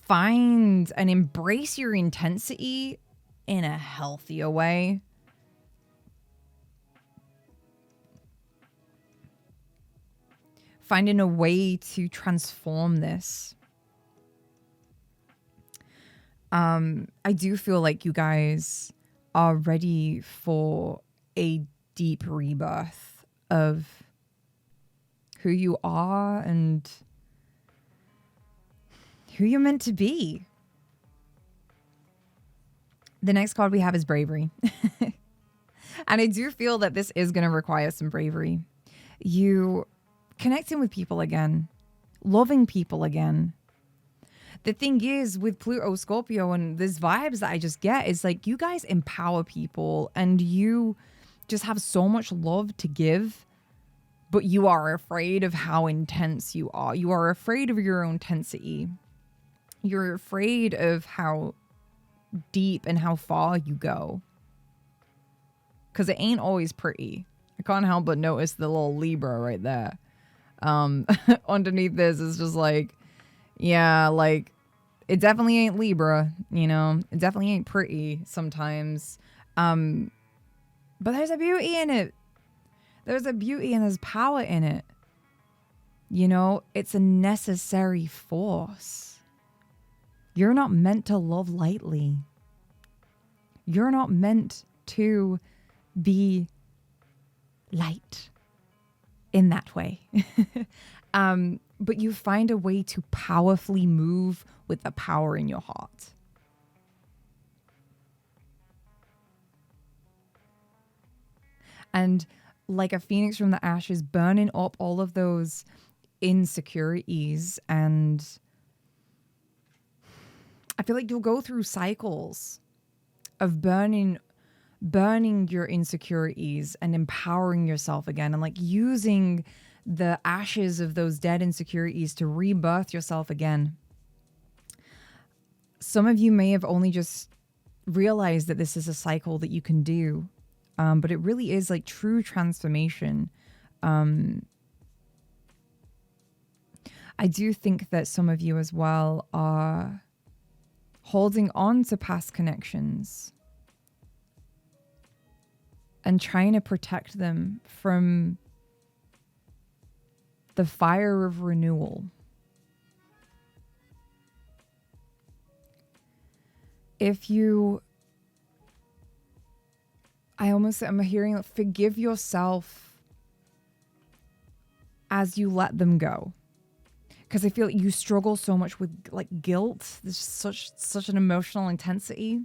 find and embrace your intensity in a healthier way. Finding a way to transform this. I do feel like you guys are ready for a deep rebirth of who you are and who you're meant to be. The next card we have is bravery. And I do feel that this is going to require some bravery. You connecting with people again, loving people again. The thing is with Pluto, Scorpio, and these vibes that I just get is like you guys empower people and you just have so much love to give, but you are afraid of how intense you are. You are afraid of your own intensity. You're afraid of how deep and how far you go. Because it ain't always pretty. I can't help but notice the little Libra right there. Underneath this is just like, yeah, like it definitely ain't Libra, it definitely ain't pretty sometimes. But there's a beauty in it. There's a beauty and there's power in it. It's a necessary force. You're not meant to love lightly. You're not meant to be light in that way. But you find a way to powerfully move with the power in your heart. And like a phoenix from the ashes, burning up all of those insecurities. And I feel like you'll go through cycles of burning your insecurities and empowering yourself again, and like using the ashes of those dead insecurities to rebirth yourself again. Some of you may have only just realized that this is a cycle that you can do, but it really is like true transformation. I do think that some of you as well are holding on to past connections and trying to protect them from the fire of renewal. I'm hearing forgive yourself as you let them go. Because I feel like you struggle so much with like guilt. There's such an emotional intensity.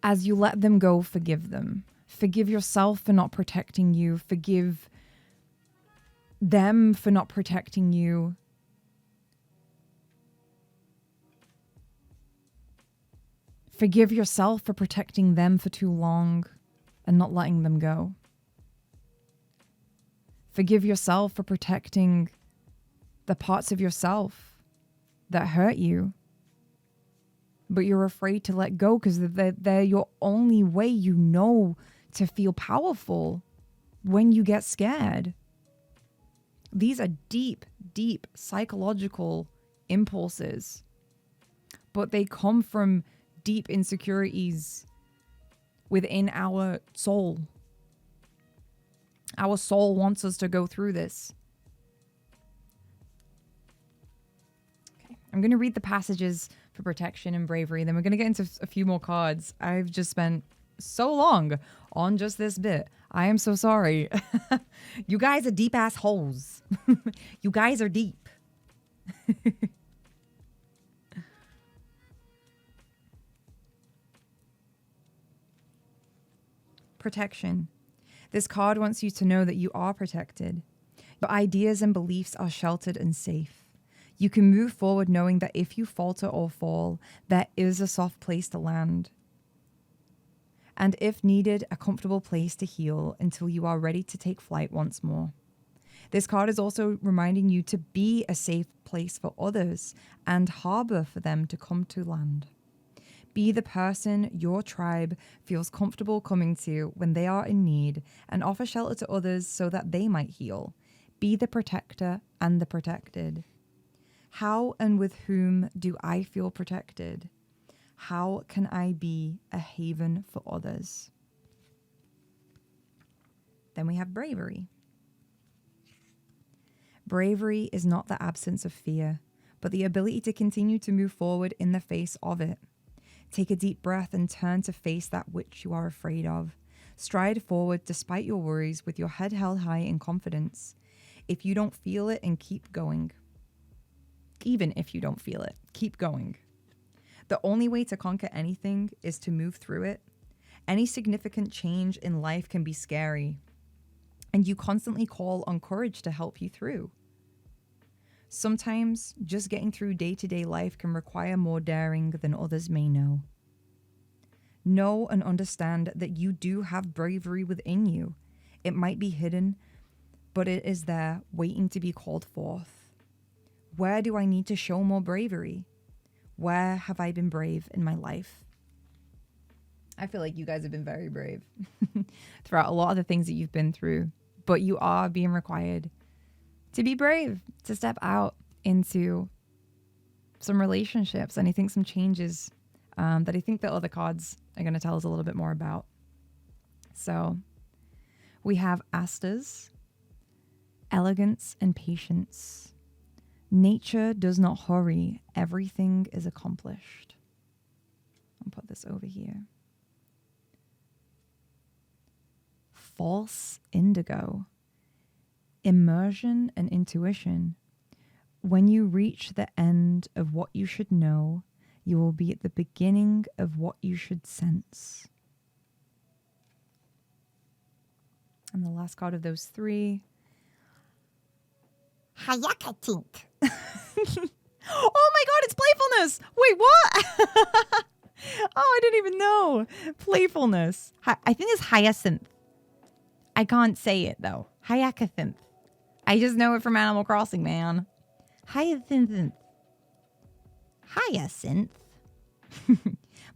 As you let them go, forgive them. Forgive yourself for not protecting you. Forgive them for not protecting you. Forgive yourself for protecting them for too long and not letting them go. Forgive yourself for protecting the parts of yourself that hurt you, but you're afraid to let go because they're your only way you know to feel powerful when you get scared. These are deep, deep psychological impulses, but they come from deep insecurities within our soul. Our soul wants us to go through this. Okay, I'm going to read the passages for protection and bravery. Then we're going to get into a few more cards. I've just spent so long on just this bit. I am so sorry. You guys are deep ass holes. You guys are deep. Protection. This card wants you to know that you are protected. Your ideas and beliefs are sheltered and safe. You can move forward knowing that if you falter or fall, there is a soft place to land. And if needed, a comfortable place to heal until you are ready to take flight once more. This card is also reminding you to be a safe place for others and harbor for them to come to land. Be the person your tribe feels comfortable coming to when they are in need and offer shelter to others so that they might heal. Be the protector and the protected. How and with whom do I feel protected? How can I be a haven for others? Then we have bravery. Bravery is not the absence of fear, but the ability to continue to move forward in the face of it. Take a deep breath and turn to face that which you are afraid of. Stride forward despite your worries with your head held high in confidence. If you don't feel it, and keep going. Even if you don't feel it, keep going. The only way to conquer anything is to move through it. Any significant change in life can be scary, and you constantly call on courage to help you through. Sometimes just getting through day-to-day life can require more daring than others may know. Know and understand that you do have bravery within you. It might be hidden, but it is there waiting to be called forth. Where do I need to show more bravery? Where have I been brave in my life? I feel like you guys have been very brave throughout a lot of the things that you've been through, but you are being required to be brave, to step out into some relationships. And I think some changes that I think the other cards are going to tell us a little bit more about. So we have Asters, elegance and patience. Nature does not hurry. Everything is accomplished. I'll put this over here. false indigo. Immersion and intuition. When you reach the end of what you should know, you will be at the beginning of what you should sense. And the last card of those three. Hayakatink. Oh my god, it's playfulness. Wait, what? Oh, I didn't even know. Playfulness. I think it's hyacinth. I can't say it though. Hyacinth. I just know it from Animal Crossing, man. Hyacinth. Hyacinth.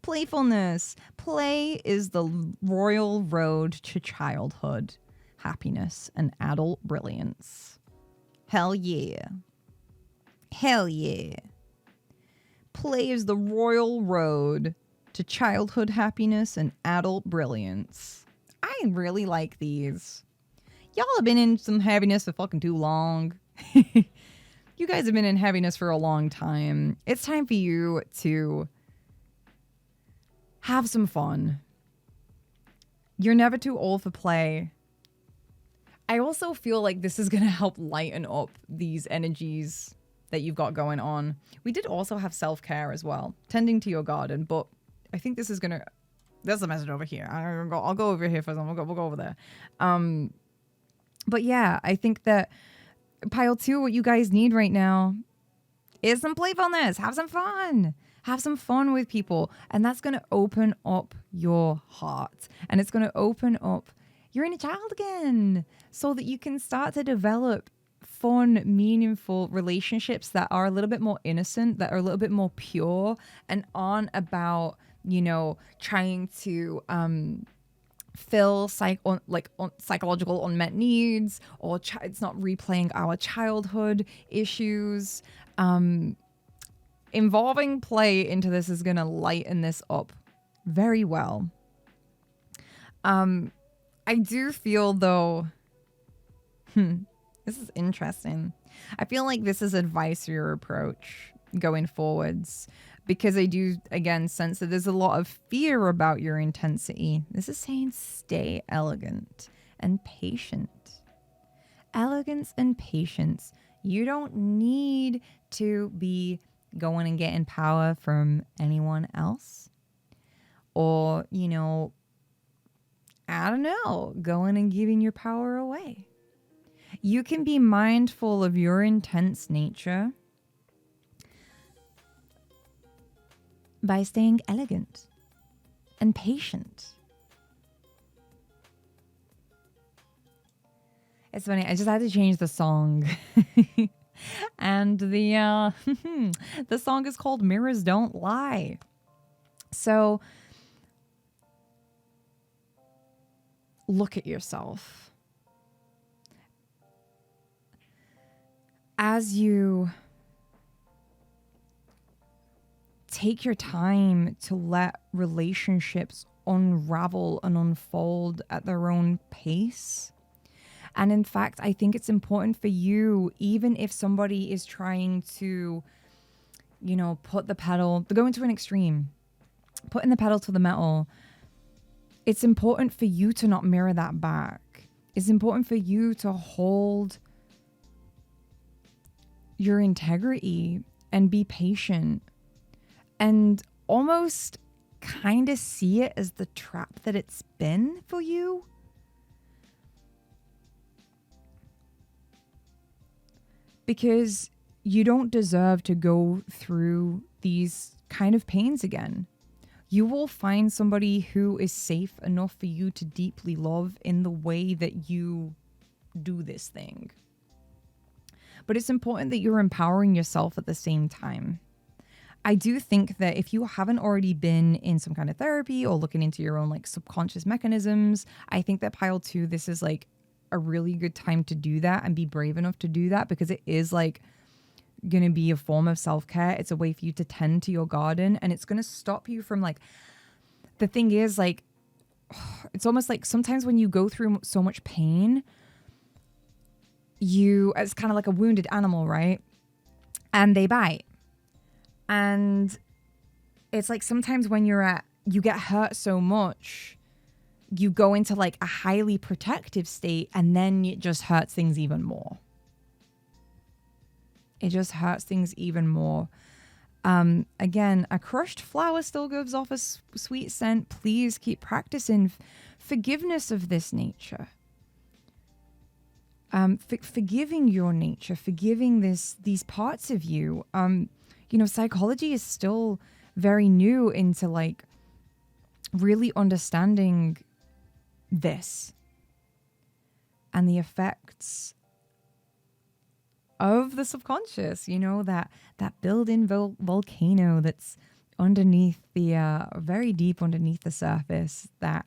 Playfulness. Play is the royal road to childhood, happiness, and adult brilliance. Hell yeah. Hell yeah. Play is the royal road to childhood happiness and adult brilliance. I really like these. Y'all have been in some heaviness for fucking too long. You guys have been in heaviness for a long time. It's time for you to have some fun. You're never too old for play. I also feel like this is going to help lighten up these energies that you've got going on. We did also have self-care as well, tending to your garden, but I think this is going to... There's a message over here. I'll go over here for some. We'll go over there. But yeah, I think that pile 2, what you guys need right now is some playfulness. Have some fun. Have some fun with people. And that's going to open up your heart. And it's going to open up your inner child again so that you can start to develop fun, meaningful relationships that are a little bit more innocent, that are a little bit more pure and aren't about, you know, trying to fill psychological unmet needs, or it's not replaying our childhood issues. Involving play into this is going to lighten this up very well. I do feel though, this is interesting. I feel like this is advice for your approach going forwards, because I do, again, sense that there's a lot of fear about your intensity. This is saying stay elegant and patient. Elegance and patience. You don't need to be going and getting power from anyone else. Or, you know, I don't know, going and giving your power away. You can be mindful of your intense nature by staying elegant and patient. It's funny, I just had to change the song. And the the song is called Mirrors Don't Lie. So look at yourself. As you take your time to let relationships unravel and unfold at their own pace. And in fact, I think it's important for you, even if somebody is trying to, you know, put the pedal, to go into an extreme, putting the pedal to the metal, it's important for you to not mirror that back. It's important for you to hold your integrity and be patient and almost kind of see it as the trap that it's been for you. Because you don't deserve to go through these kind of pains again. You will find somebody who is safe enough for you to deeply love in the way that you do this thing. But it's important that you're empowering yourself at the same time. I do think that if you haven't already been in some kind of therapy or looking into your own like subconscious mechanisms, I think that pile 2, this is like a really good time to do that and be brave enough to do that, because it is like going to be a form of self-care. It's a way for you to tend to your garden, and it's going to stop you from like, the thing is like, it's almost like sometimes when you go through so much pain, it's kind of like a wounded animal, right? And they bite. And it's like sometimes when you get hurt so much you go into like a highly protective state, and then it just hurts things even more. It just hurts things even more. Again, a crushed flower still gives off a sweet scent. Please keep practicing forgiveness of this nature. Forgiving your nature, forgiving these parts of you. Psychology is still very new into like really understanding this and the effects of the subconscious, that built-in volcano that's underneath the very deep underneath the surface, that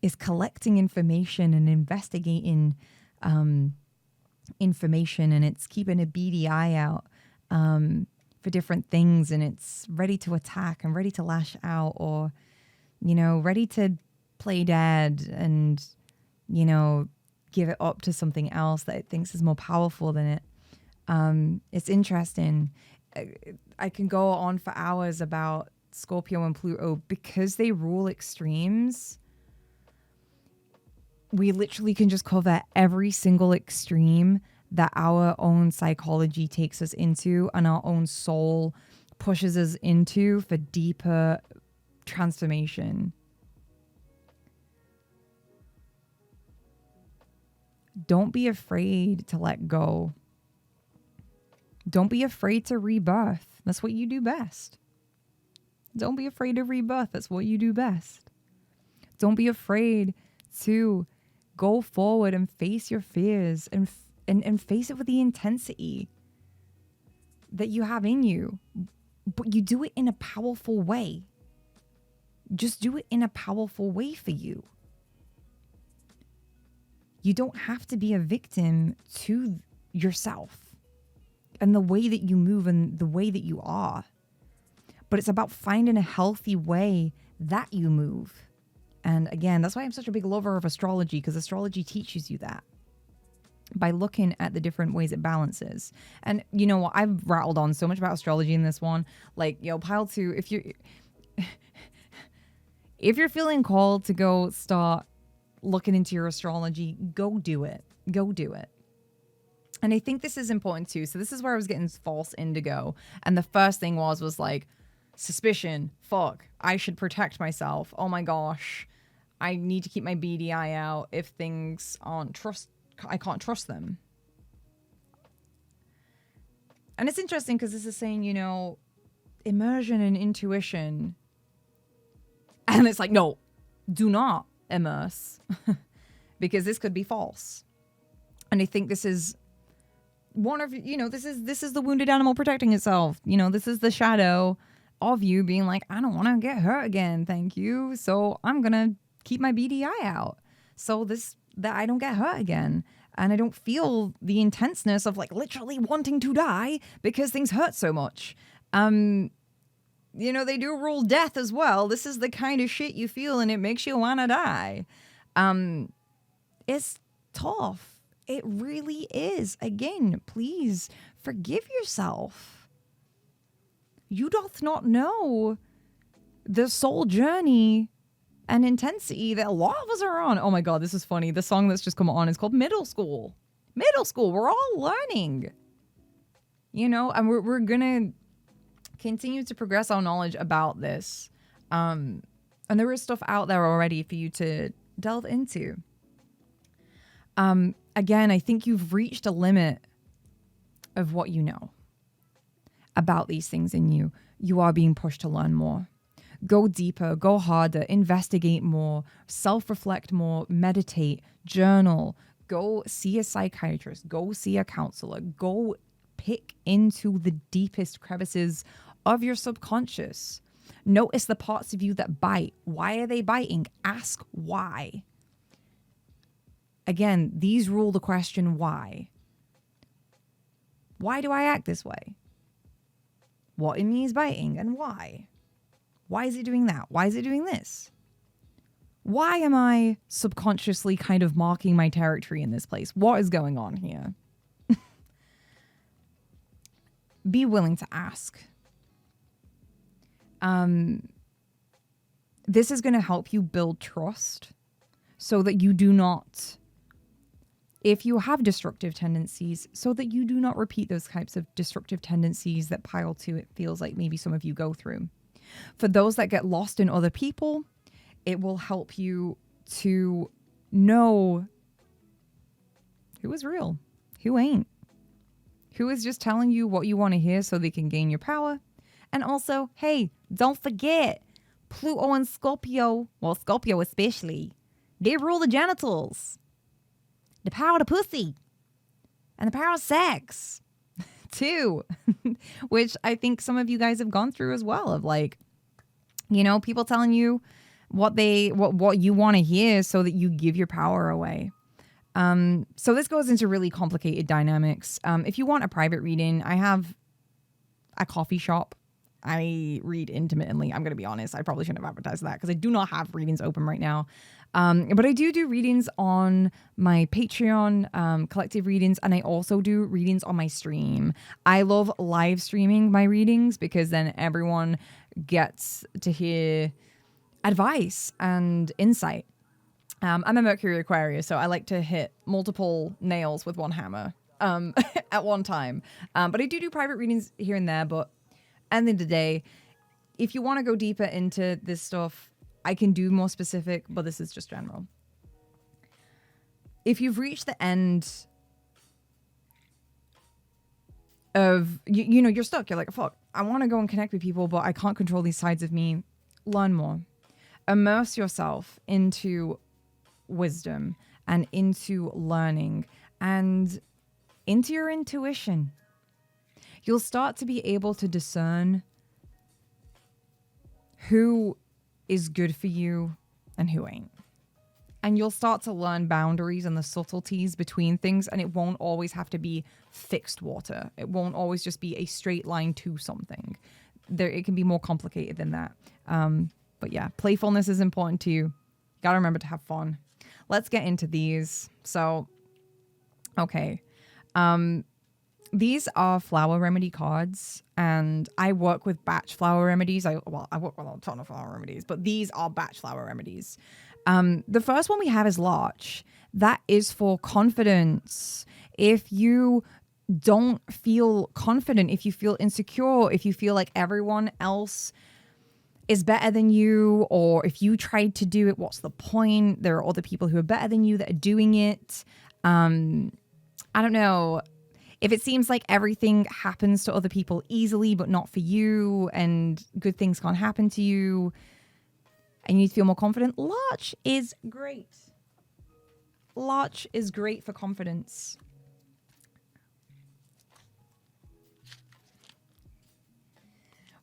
is collecting information and investigating information, and it's keeping a beady eye out for different things, and it's ready to attack and ready to lash out, or ready to play dead and give it up to something else that it thinks is more powerful than it. It's interesting. I can go on for hours about Scorpio and Pluto because they rule extremes. We literally can just cover every single extreme that our own psychology takes us into and our own soul pushes us into for deeper transformation. Don't be afraid to let go. Don't be afraid to rebirth. That's what you do best. Don't be afraid of rebirth. That's what you do best. Don't be afraid to go forward and face your fears and face it with the intensity that you have in you. But you do it in a powerful way. Just do it in a powerful way for you. You don't have to be a victim to yourself and the way that you move and the way that you are. But it's about finding a healthy way that you move. And again, that's why I'm such a big lover of astrology, because astrology teaches you that by looking at the different ways it balances. And you know what? I've rattled on so much about astrology in this one. Like, pile 2, if you're feeling called to go start looking into your astrology, go do it. Go do it. And I think this is important too. So this is where I was getting false indigo. And the first thing was like, suspicion. Fuck. I should protect myself. Oh my gosh. I need to keep my beady eye out if things I can't trust them. And it's interesting because this is saying, immersion and intuition. And it's like, no, do not immerse because this could be false. And I think this is one of, this is the wounded animal protecting itself. This is the shadow of you being like, I don't want to get hurt again. Thank you. So I'm going to keep my beady eye out so that I don't get hurt again. And I don't feel the intenseness of like literally wanting to die because things hurt so much. They do rule death as well. This is the kind of shit you feel and it makes you want to die. It's tough. It really is. Again, please forgive yourself. You doth not know the soul journey and intensity that a lot of us are on. Oh my God, this is funny. The song that's just come on is called Middle School. Middle School. We're all learning. And we're going to continue to progress our knowledge about this. And there is stuff out there already for you to delve into. Again, I think you've reached a limit of what you know about these things in you. You are being pushed to learn more. Go deeper, go harder, investigate more, self-reflect more, meditate, journal, go see a psychiatrist, go see a counselor, go pick into the deepest crevices of your subconscious. Notice the parts of you that bite. Why are they biting? Ask why. Again, these rule the question why. Why do I act this way? What in me is biting and why? Why is it doing that? Why is it doing this? Why am I subconsciously kind of marking my territory in this place? What is going on here? Be willing to ask. This is going to help you build trust so that you do not, if you have destructive tendencies, so that you do not repeat those types of destructive tendencies that pile to, it feels like maybe some of you go through. For those that get lost in other people, it will help you to know who is real, who ain't, who is just telling you what you want to hear so they can gain your power. And also, hey, don't forget, Pluto and Scorpio, well, Scorpio especially, they rule the genitals, the power of the pussy, and the power of sex, too, which I think some of you guys have gone through as well, of like, you know, people telling you what you want to hear so that you give your power away. So this goes into really complicated dynamics. If you want a private reading, I have a coffee shop. I read intermittently. I'm going to be honest. I probably shouldn't have advertised that because I do not have readings open right now. But I do readings on my Patreon, collective readings, and I also do readings on my stream. I love live streaming my readings because then everyone gets to hear advice and insight. I'm a Mercury Aquarius, so I like to hit multiple nails with one hammer at one time. But I do private readings here and there. But at the end of the day, if you want to go deeper into this stuff, I can do more specific, but this is just general. If you've reached the end of, you know, you're stuck. You're like, fuck, I want to go and connect with people, but I can't control these sides of me. Learn more. Immerse yourself into wisdom and into learning and into your intuition. You'll start to be able to discern who is good for you and who ain't. And you'll start to learn boundaries and the subtleties between things, and it won't always have to be fixed water. It won't always just be a straight line to something. It can be more complicated than that. But yeah, playfulness is important to you. You gotta remember to have fun. Let's get into these. So, okay. These are flower remedy cards, and I work with batch flower remedies. I work with a ton of flower remedies, but these are batch flower remedies. The first one we have is Larch. That is for confidence. If you don't feel confident, if you feel insecure, if you feel like everyone else is better than you, or if you tried to do it, what's the point? There are other people who are better than you that are doing it. I don't know. If it seems like everything happens to other people easily, but not for you, and good things can't happen to you, and you need to feel more confident, Larch is great. Larch is great for confidence.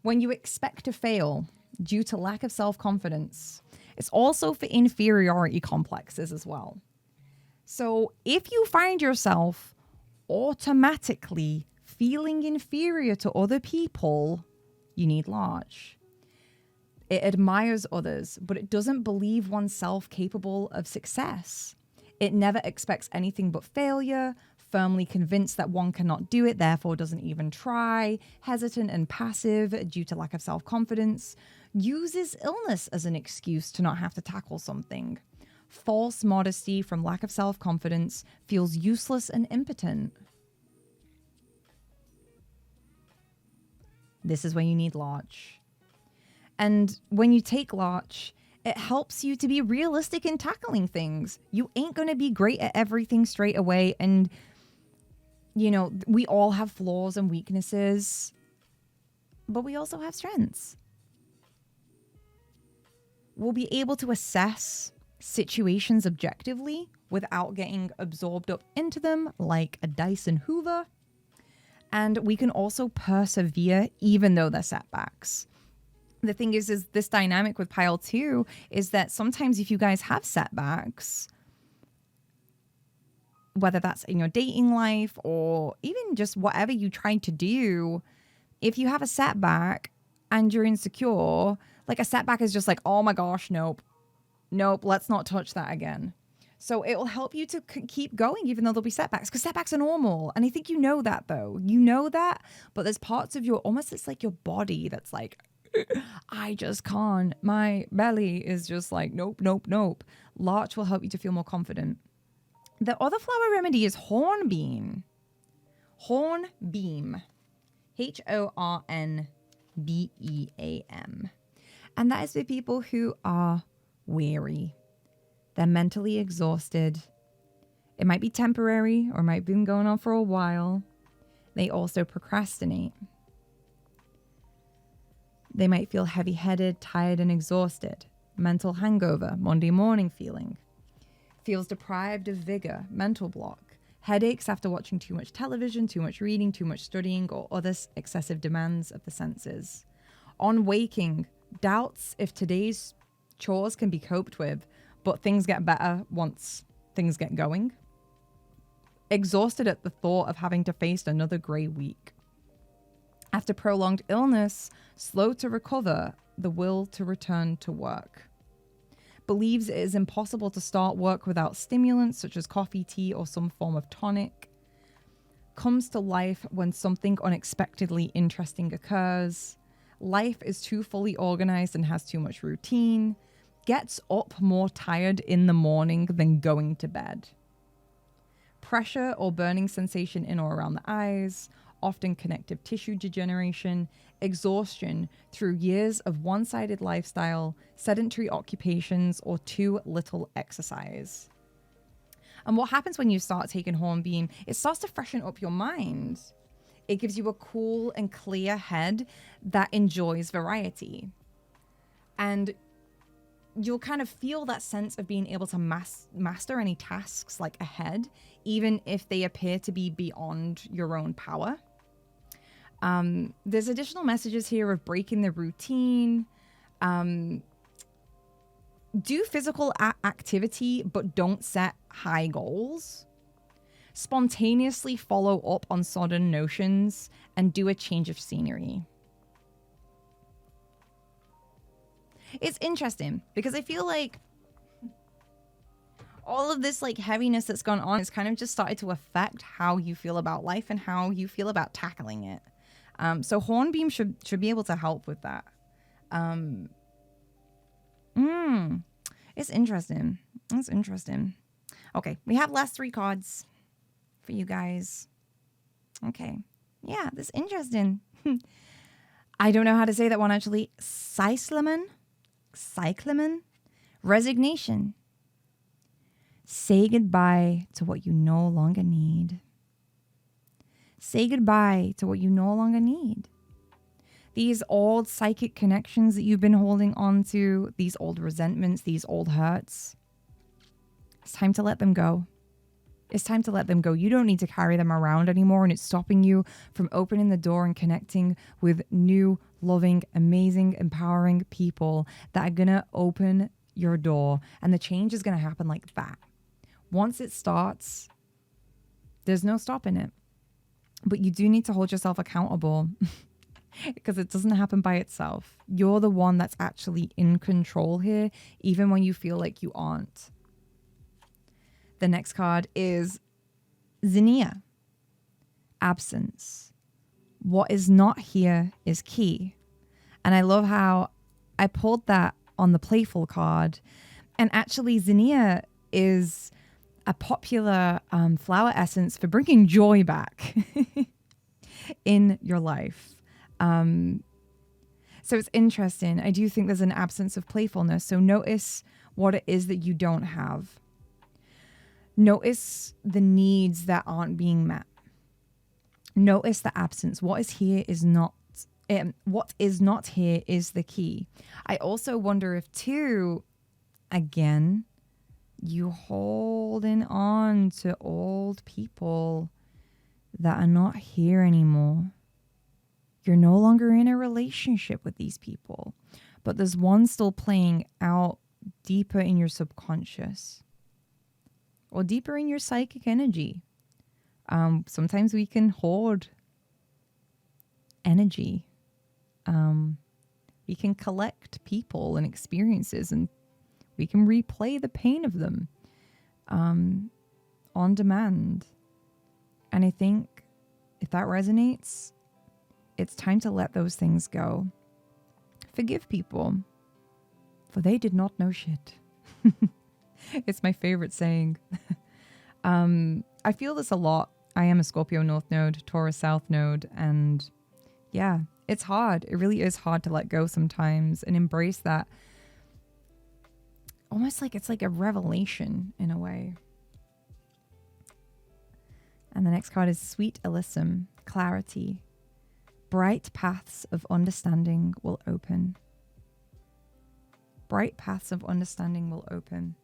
When you expect to fail due to lack of self-confidence, it's also for inferiority complexes as well. So if you find yourself automatically feeling inferior to other people, you need Larch. It admires others, but it doesn't believe oneself capable of success. It never expects anything but failure, firmly convinced that one cannot do it, therefore doesn't even try, hesitant and passive due to lack of self-confidence, uses illness as an excuse to not have to tackle something. False modesty from lack of self-confidence, feels useless and impotent. This is when you need Larch. And when you take Larch, it helps you to be realistic in tackling things. You ain't going to be great at everything straight away. And, you know, we all have flaws and weaknesses, but we also have strengths. We'll be able to assess situations objectively without getting absorbed up into them like a Dyson Hoover. And we can also persevere even though they're setbacks. The thing is this dynamic with pile 2 is that sometimes if you guys have setbacks, whether that's in your dating life or even just whatever you tried to do, if you have a setback and you're insecure, like a setback is just like, oh my gosh, nope, let's not touch that again. So it will help you to keep going even though there'll be setbacks, because setbacks are normal. And I think you know that though. You know that, but there's parts of your, almost it's like your body that's like, I just can't. My belly is just like, nope, nope, nope. Larch will help you to feel more confident. The other flower remedy is hornbeam. Hornbeam. HORNBEAM. And that is for people who are weary. They're mentally exhausted. It might be temporary or might have been going on for a while. They also procrastinate. They might feel heavy-headed, tired, and exhausted. Mental hangover, Monday morning feeling. Feels deprived of vigor, mental block. Headaches after watching too much television, too much reading, too much studying, or other excessive demands of the senses. On waking, doubts if today's chores can be coped with, but things get better once things get going. Exhausted at the thought of having to face another grey week. After prolonged illness, slow to recover, the will to return to work. Believes it is impossible to start work without stimulants such as coffee, tea, or some form of tonic. Comes to life when something unexpectedly interesting occurs. Life is too fully organized and has too much routine. Gets up more tired in the morning than going to bed. Pressure or burning sensation in or around the eyes. Often connective tissue degeneration, exhaustion through years of one-sided lifestyle, sedentary occupations, or too little exercise. And what happens when you start taking hornbeam, it starts to freshen up your mind. It gives you a cool and clear head that enjoys variety. And you'll kind of feel that sense of being able to master any tasks like ahead, even if they appear to be beyond your own power. There's additional messages here of breaking the routine. Do physical activity, but don't set high goals. Spontaneously follow up on sudden notions and do a change of scenery. It's interesting because I feel like all of this like heaviness that's gone on has kind of just started to affect how you feel about life and how you feel about tackling it. So hornbeam should be able to help with that. It's interesting. It's interesting. Okay, we have last 3 cards for you guys. Okay. Yeah, this is interesting. I don't know how to say that one actually. Cyclamen? Resignation. Say goodbye to what you no longer need. Say goodbye to what you no longer need. These old psychic connections that you've been holding on to, these old resentments, these old hurts. It's time to let them go. It's time to let them go. You don't need to carry them around anymore, and it's stopping you from opening the door and connecting with new, loving, amazing, empowering people that are going to open your door, and the change is going to happen like that. Once it starts, there's no stopping it. But you do need to hold yourself accountable because it doesn't happen by itself. You're the one that's actually in control here, even when you feel like you aren't. The next card is Zinnia. Absence. What is not here is key. And I love how I pulled that on the playful card. And actually, Zinnia is a popular flower essence for bringing joy back in your life. So it's interesting. I do think there's an absence of playfulness. So notice what it is that you don't have. Notice the needs that aren't being met. Notice the absence. What is here is not. What is not here is the key. I also wonder if too, again, you holding on to old people that are not here anymore. You're no longer in a relationship with these people, but there's one still playing out deeper in your subconscious or deeper in your psychic energy. Sometimes we can hoard energy. We can collect people and experiences, and we can replay the pain of them on demand. And I think if that resonates, it's time to let those things go. Forgive people, for they did not know shit. It's my favorite saying. I feel this a lot. I am a Scorpio North Node, Taurus South Node, and yeah, it's hard. It really is hard to let go sometimes and embrace that. Almost like it's like a revelation in a way. And the next card is Sweet Alyssum, Clarity. Bright paths of understanding will open. Bright paths of understanding will open.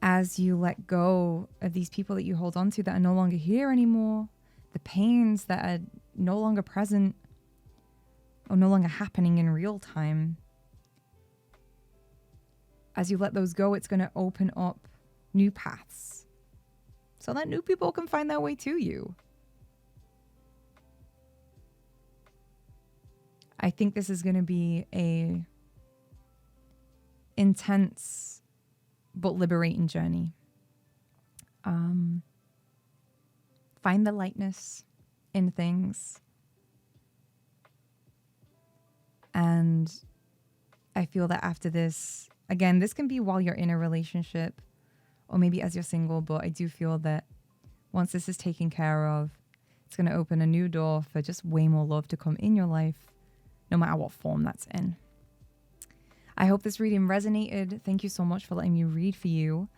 As you let go of these people that you hold on to that are no longer here anymore, the pains that are no longer present or no longer happening in real time, as you let those go, it's going to open up new paths so that new people can find their way to you. I think this is going to be a intense but liberating journey. Find the lightness in things. And I feel that after this, again, this can be while you're in a relationship or maybe as you're single, but I do feel that once this is taken care of, it's going to open a new door for just way more love to come in your life, no matter what form that's in. I hope this reading resonated. Thank you so much for letting me read for you.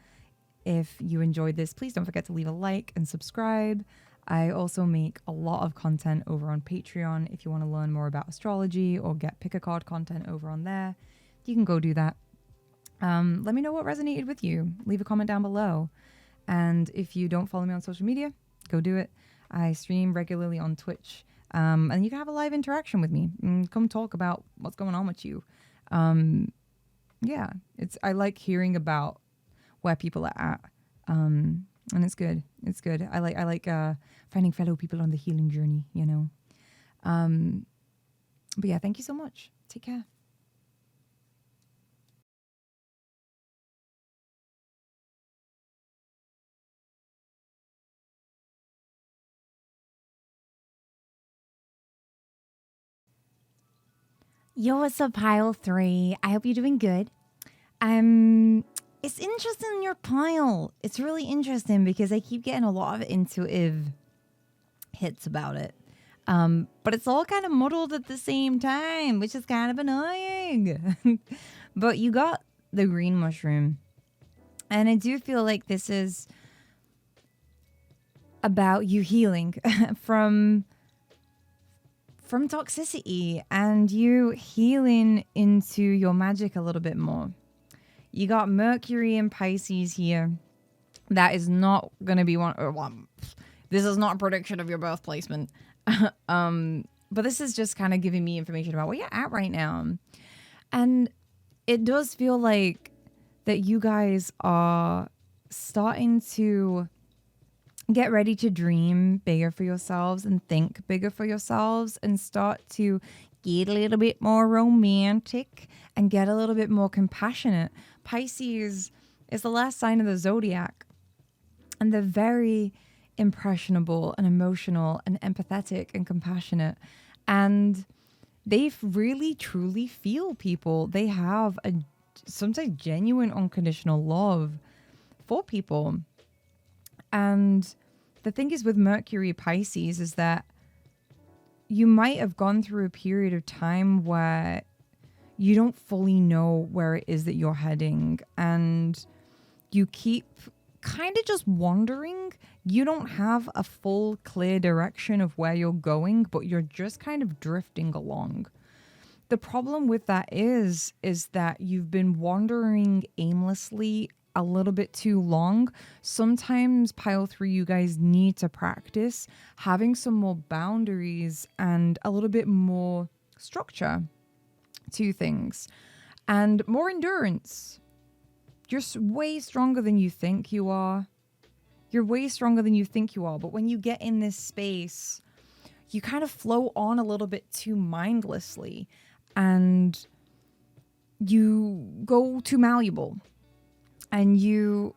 If you enjoyed this, please don't forget to leave a like and subscribe. I also make a lot of content over on Patreon. If you want to learn more about astrology or get pick a card content over on there, you can go do that. Let me know what resonated with you. Leave a comment down below. And if you don't follow me on social media, go do it. I stream regularly on Twitch. And you can have a live interaction with me and come talk about what's going on with you. Yeah, I like hearing about where people are at. And it's good. It's good. I like finding fellow people on the healing journey, you know. But yeah, thank you so much. Take care. Yo, what's up, pile 3? I hope you're doing good. It's interesting in your pile. It's really interesting because I keep getting a lot of intuitive hits about it. But it's all kind of muddled at the same time, which is kind of annoying. But you got the green mushroom. And I do feel like this is about you healing from toxicity and you healing into your magic a little bit more. You got Mercury and Pisces here. That is not going to be one. This is not a prediction of your birth placement. But this is just kind of giving me information about where you're at right now. And it does feel like that you guys are starting to get ready to dream bigger for yourselves and think bigger for yourselves and start to get a little bit more romantic and get a little bit more compassionate. Pisces is the last sign of the zodiac, and they're very impressionable and emotional and empathetic and compassionate, and they really truly feel people. They have a sometimes genuine unconditional love for people. And the thing is with Mercury Pisces is that you might have gone through a period of time where you don't fully know where it is that you're heading, and you keep kind of just wandering. You don't have a full clear direction of where you're going, but you're just kind of drifting along. The problem with that is that you've been wandering aimlessly a little bit too long. Sometimes pile 3, you guys need to practice having some more boundaries and a little bit more structure to things and more endurance. You're way stronger than you think you are. You're way stronger than you think you are. But when you get in this space, you kind of flow on a little bit too mindlessly and you go too malleable. And you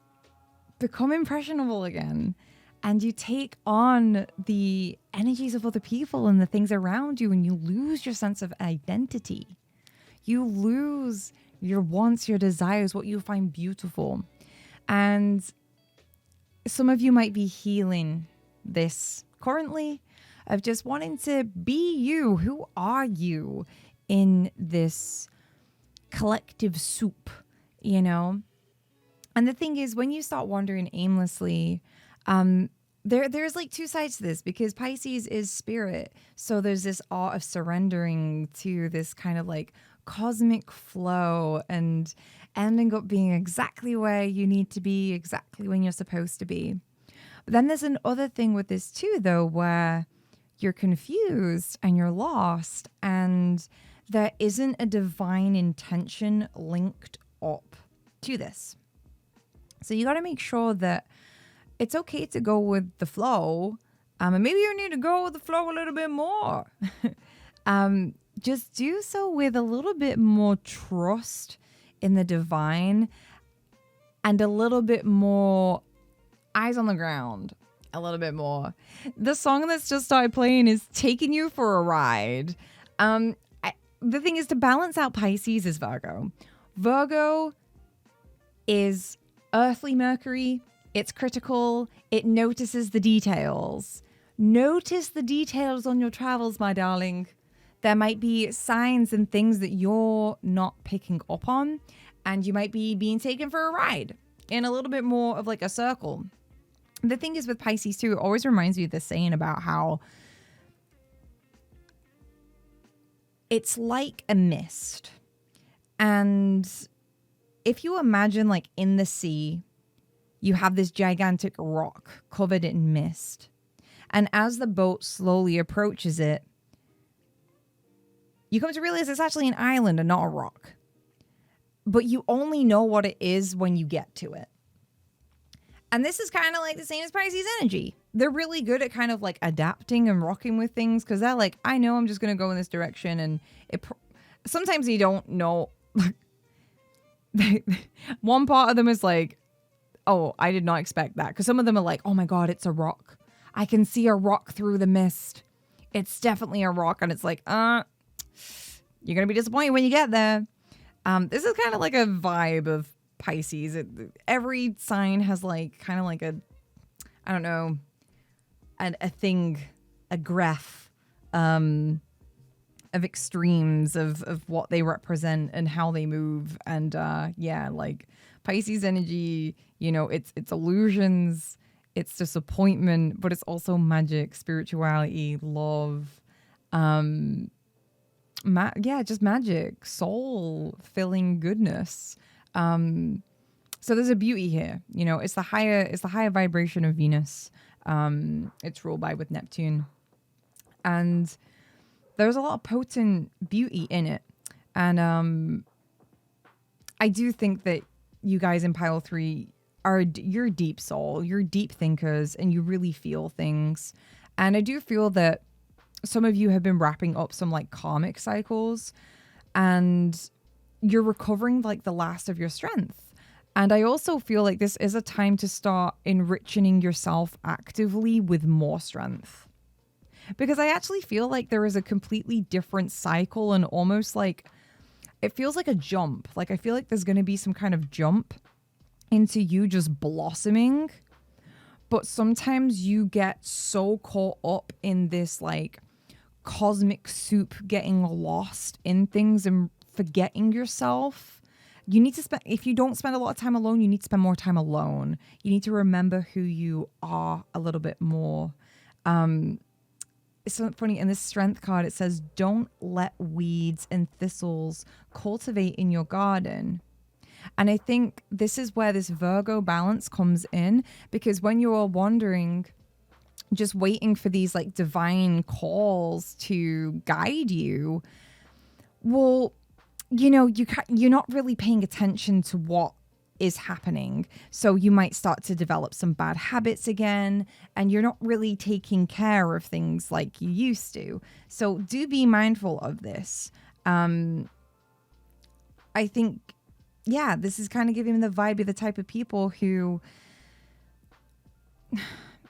become impressionable again. And you take on the energies of other people and the things around you. And you lose your sense of identity. You lose your wants, your desires, what you find beautiful. And some of you might be healing this currently, of just wanting to be you. Who are you in this collective soup, you know? And the thing is, when you start wandering aimlessly, there's like two sides to this, because Pisces is spirit. So there's this art of surrendering to this kind of like cosmic flow and ending up being exactly where you need to be, exactly when you're supposed to be. But then there's another thing with this too, though, where you're confused and you're lost, and there isn't a divine intention linked up to this. So you got to make sure that it's okay to go with the flow. And maybe you need to go with the flow a little bit more. Just do so with a little bit more trust in the divine and a little bit more eyes on the ground. A little bit more. The song that's just started playing is Taking You for a Ride. The thing is, to balance out Pisces is Virgo. Virgo is earthly Mercury. It's critical. It notices the details. Notice the details on your travels, my darling. There might be signs and things that you're not picking up on, and you might be being taken for a ride in a little bit more of like a circle. The thing is with Pisces too, it always reminds me of this saying about how it's like a mist. And if you imagine, like, in the sea, you have this gigantic rock covered in mist. And as the boat slowly approaches it, you come to realize it's actually an island and not a rock. But you only know what it is when you get to it. And this is kind of like the same as Pisces energy. They're really good at kind of like adapting and rocking with things, because they're like, I know I'm just going to go in this direction. And sometimes you don't know. One part of them is like, oh, I did not expect that. Because some of them are like, oh my God, it's a rock. I can see a rock through the mist. It's definitely a rock. And it's like, you're going to be disappointed when you get there. This is kind of like a vibe of Pisces. Every sign has like kind of like a, I don't know, a thing, a graph of extremes of what they represent and how they move. And yeah, like Pisces energy, you know, it's illusions, it's disappointment, but it's also magic, spirituality, love, just magic, soul filling goodness. So there's a beauty here, you know, it's the higher vibration of Venus. It's ruled with Neptune, and there's a lot of potent beauty in it. And, I do think that you guys in pile 3 you're deep soul, you're deep thinkers, and you really feel things. And I do feel that some of you have been wrapping up some like karmic cycles, and you're recovering like the last of your strength. And I also feel like this is a time to start enriching yourself actively with more strength. Because I actually feel like there is a completely different cycle, and almost like it feels like a jump. Like I feel like there's going to be some kind of jump into you just blossoming. But sometimes you get so caught up in this like cosmic soup, getting lost in things and forgetting yourself. You need to spend, if you don't spend a lot of time alone, you need to spend more time alone. You need to remember who you are a little bit more. It's so funny. In this strength card, it says, don't let weeds and thistles cultivate in your garden. And I think this is where this Virgo balance comes in, because when you are wandering, just waiting for these like divine calls to guide you, well, you know, you're not really paying attention to what is happening. So you might start to develop some bad habits again, and you're not really taking care of things like you used to. So do be mindful of this. I think, yeah, this is kind of giving the vibe of the type of people who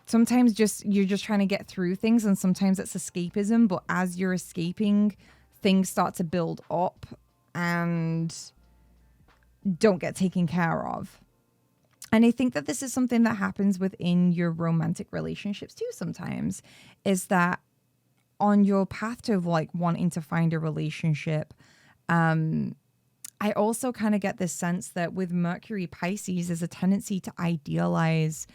sometimes you're just trying to get through things, and sometimes it's escapism. But as you're escaping, things start to build up, and don't get taken care of. And I think that this is something that happens within your romantic relationships too sometimes, is that on your path to like wanting to find a relationship, I also kind of get this sense that with Mercury Pisces, there's a tendency to idealize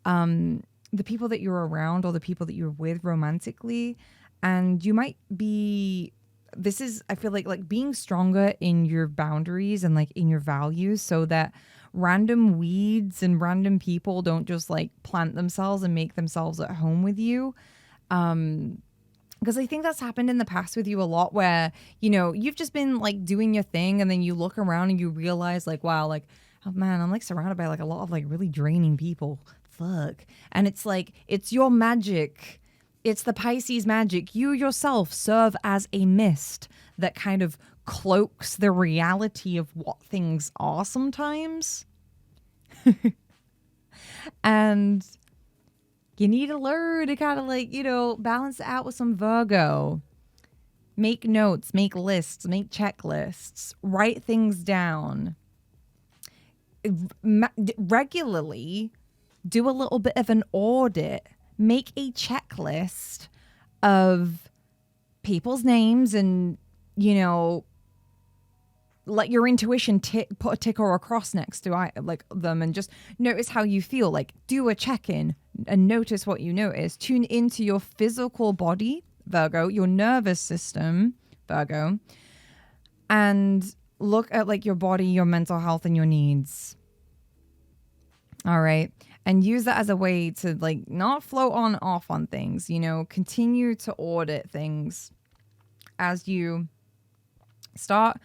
the people that you're around or the people that you're with romantically. And you might be, I feel like being stronger in your boundaries and like in your values, so that random weeds and random people don't just like plant themselves and make themselves at home with you. Because I think that's happened in the past with you a lot, where, you know, you've just been like doing your thing and then you look around and you realize like, wow, like, oh man, I'm like surrounded by like a lot of like really draining people. Fuck. And it's like, it's your magic. It's the Pisces magic. You yourself serve as a mist that kind of cloaks the reality of what things are sometimes. And you need to learn to kind of like, you know, balance it out with some Virgo. Make notes, make lists, make checklists, write things down. Regularly do a little bit of an audit. Make a checklist of people's names and, you know, let your intuition put a tick or a cross next to like them, and just notice how you feel. Like, do a check-in and notice what you notice. Tune into your physical body, Virgo, your nervous system, Virgo, and look at like your body, your mental health, and your needs. All right. And use that as a way to like not float on off on things, you know, continue to audit things as you start.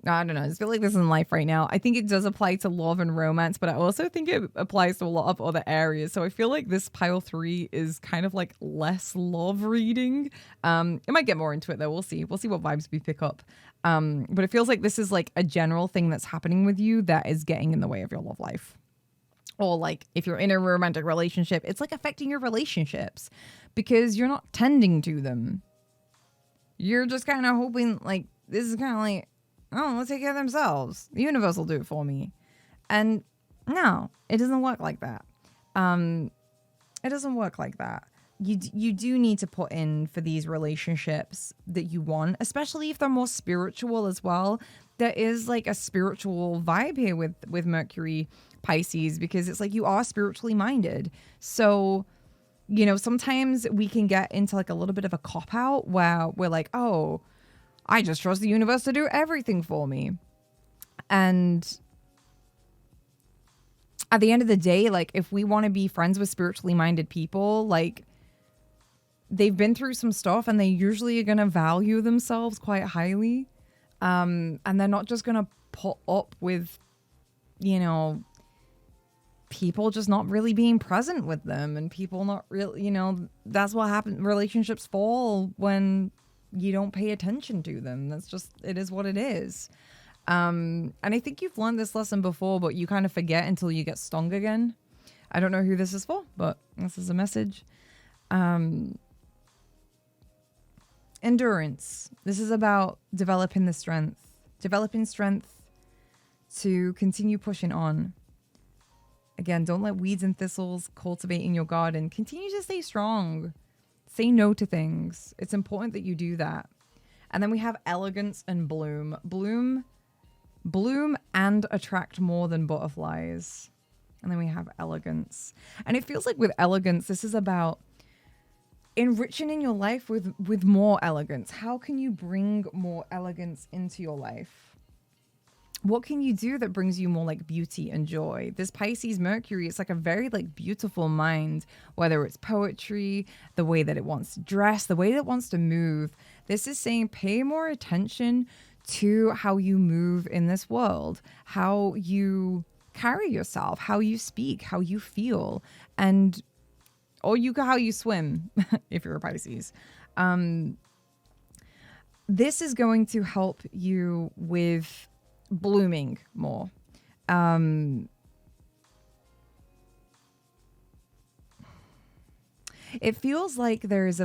I don't know. I just feel like this in life right now. I think it does apply to love and romance, but I also think it applies to a lot of other areas. So I feel like this pile 3 is kind of like less love reading. It might get more into it though. We'll see. We'll see what vibes we pick up. But it feels like this is like a general thing that's happening with you that is getting in the way of your love life. Or like if you're in a romantic relationship, it's like affecting your relationships because you're not tending to them. You're just kind of hoping like this is kind of like, oh, let's take care of themselves. The universe will do it for me. And no, it doesn't work like that. It doesn't work like that. You do need to put in for these relationships that you want, especially if they're more spiritual as well. There is like a spiritual vibe here with Mercury Pisces, because it's like you are spiritually minded. So, you know, sometimes we can get into like a little bit of a cop out where we're like, oh, I just trust the universe to do everything for me. And at the end of the day, like if we want to be friends with spiritually minded people, like they've been through some stuff and they usually are going to value themselves quite highly. And they're not just going to put up with, you know, people just not really being present with them, and people not really, you know, that's what happens. Relationships fall when you don't pay attention to them. That's just, it is what it is. And I think you've learned this lesson before, but you kind of forget until you get stung again. I don't know who this is for, but this is a message. Endurance. This is about developing strength to continue pushing on. Again, don't let weeds and thistles cultivate in your garden. Continue to stay strong. Say no to things. It's important that you do that. And then we have elegance and bloom. Bloom and attract more than butterflies. And then we have elegance. And it feels like with elegance, this is about enriching in your life with more elegance. How can you bring more elegance into your life? What can you do that brings you more like beauty and joy? This Pisces Mercury, it's like a very like beautiful mind, whether it's poetry, the way that it wants to dress, the way that it wants to move. This is saying pay more attention to how you move in this world, how you carry yourself, how you speak, how you feel, and how you swim if you're a Pisces. This is going to help you with blooming more. It feels like there is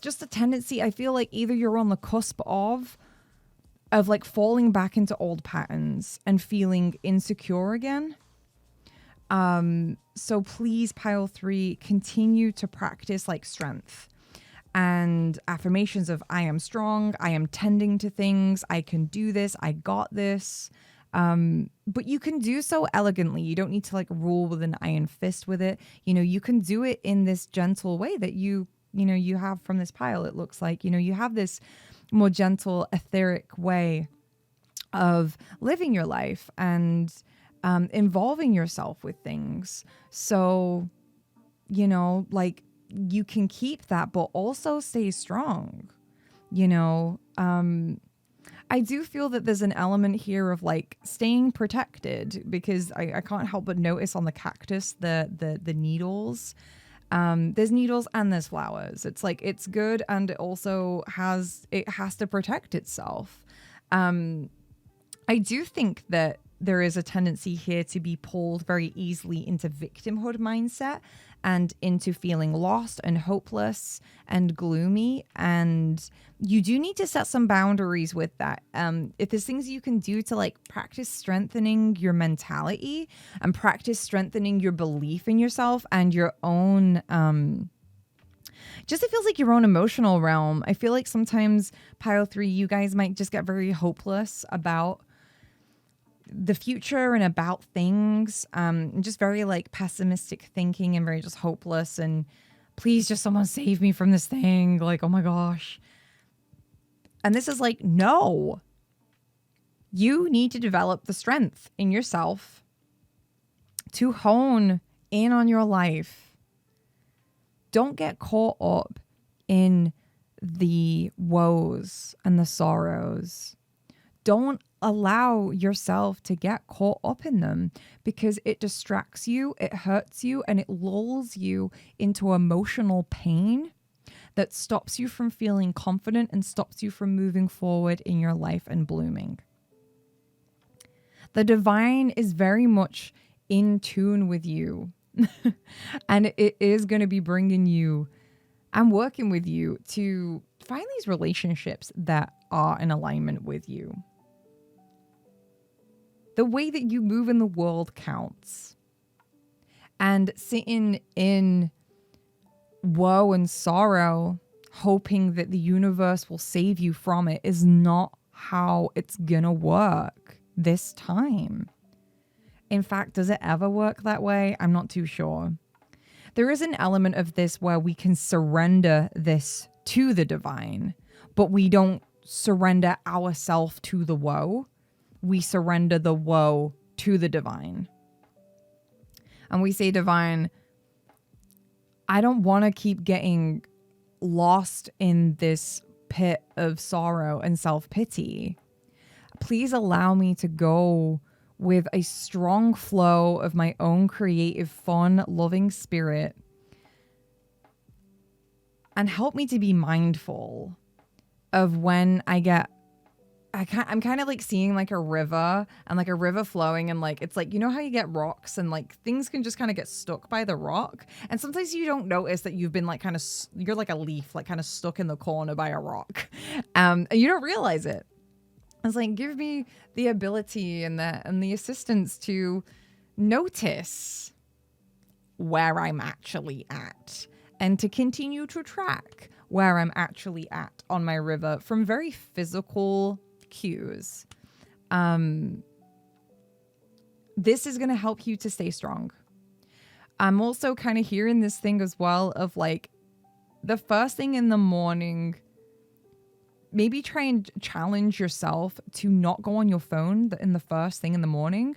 just a tendency. I feel like either you're on the cusp of of like falling back into old patterns and feeling insecure again. So please, pile 3, continue to practice like strength and affirmations of I am strong, I am tending to things, I can do this, I got this. But you can do so elegantly. You don't need to like rule with an iron fist with it. You know, you can do it in this gentle way that you have from this pile. It looks like, you have this more gentle, etheric way of living your life and involving yourself with things. So, like you can keep that, but also stay strong. I do feel that there's an element here of like staying protected, because I can't help but notice on the cactus, the needles. There's needles and there's flowers. It's like, it's good. And it also has to protect itself. I do think that there is a tendency here to be pulled very easily into victimhood mindset and into feeling lost and hopeless and gloomy. And you do need to set some boundaries with that. If there's things you can do to like practice strengthening your mentality and practice strengthening your belief in yourself and your own, just it feels like your own emotional realm. I feel like sometimes pile 3, you guys might just get very hopeless about the future and about things, just very like pessimistic thinking and very just hopeless and please just someone save me from this thing, like, oh my gosh. And this is like, no, you need to develop the strength in yourself to hone in on your life. Don't get caught up in the woes and the sorrows. Don't allow yourself to get caught up in them, because it distracts you, it hurts you, and it lulls you into emotional pain that stops you from feeling confident and stops you from moving forward in your life and blooming. The divine is very much in tune with you, and it is going to be bringing you and working with you to find these relationships that are in alignment with you. The way that you move in the world counts. And sitting in woe and sorrow, hoping that the universe will save you from it, is not how it's gonna work this time. In fact, does it ever work that way? I'm not too sure. There is an element of this where we can surrender this to the divine, but we don't surrender ourselves to the woe. We surrender the woe to the divine. And we say, divine, I don't want to keep getting lost in this pit of sorrow and self-pity. Please allow me to go with a strong flow of my own creative, fun, loving spirit. And help me to be mindful of when I'm kind of like seeing like a river and like a river flowing, and like it's like, you know how you get rocks and like things can just kind of get stuck by the rock, and sometimes you don't notice that you've been like you're like a leaf like kind of stuck in the corner by a rock, and you don't realize it. It's like, give me the ability and the assistance to notice where I'm actually at and to continue to track where I'm actually at on my river from very physical cues. This is going to help you to stay strong. I'm also kind of hearing this thing as well of like the first thing in the morning, maybe try and challenge yourself to not go on your phone in the first thing in the morning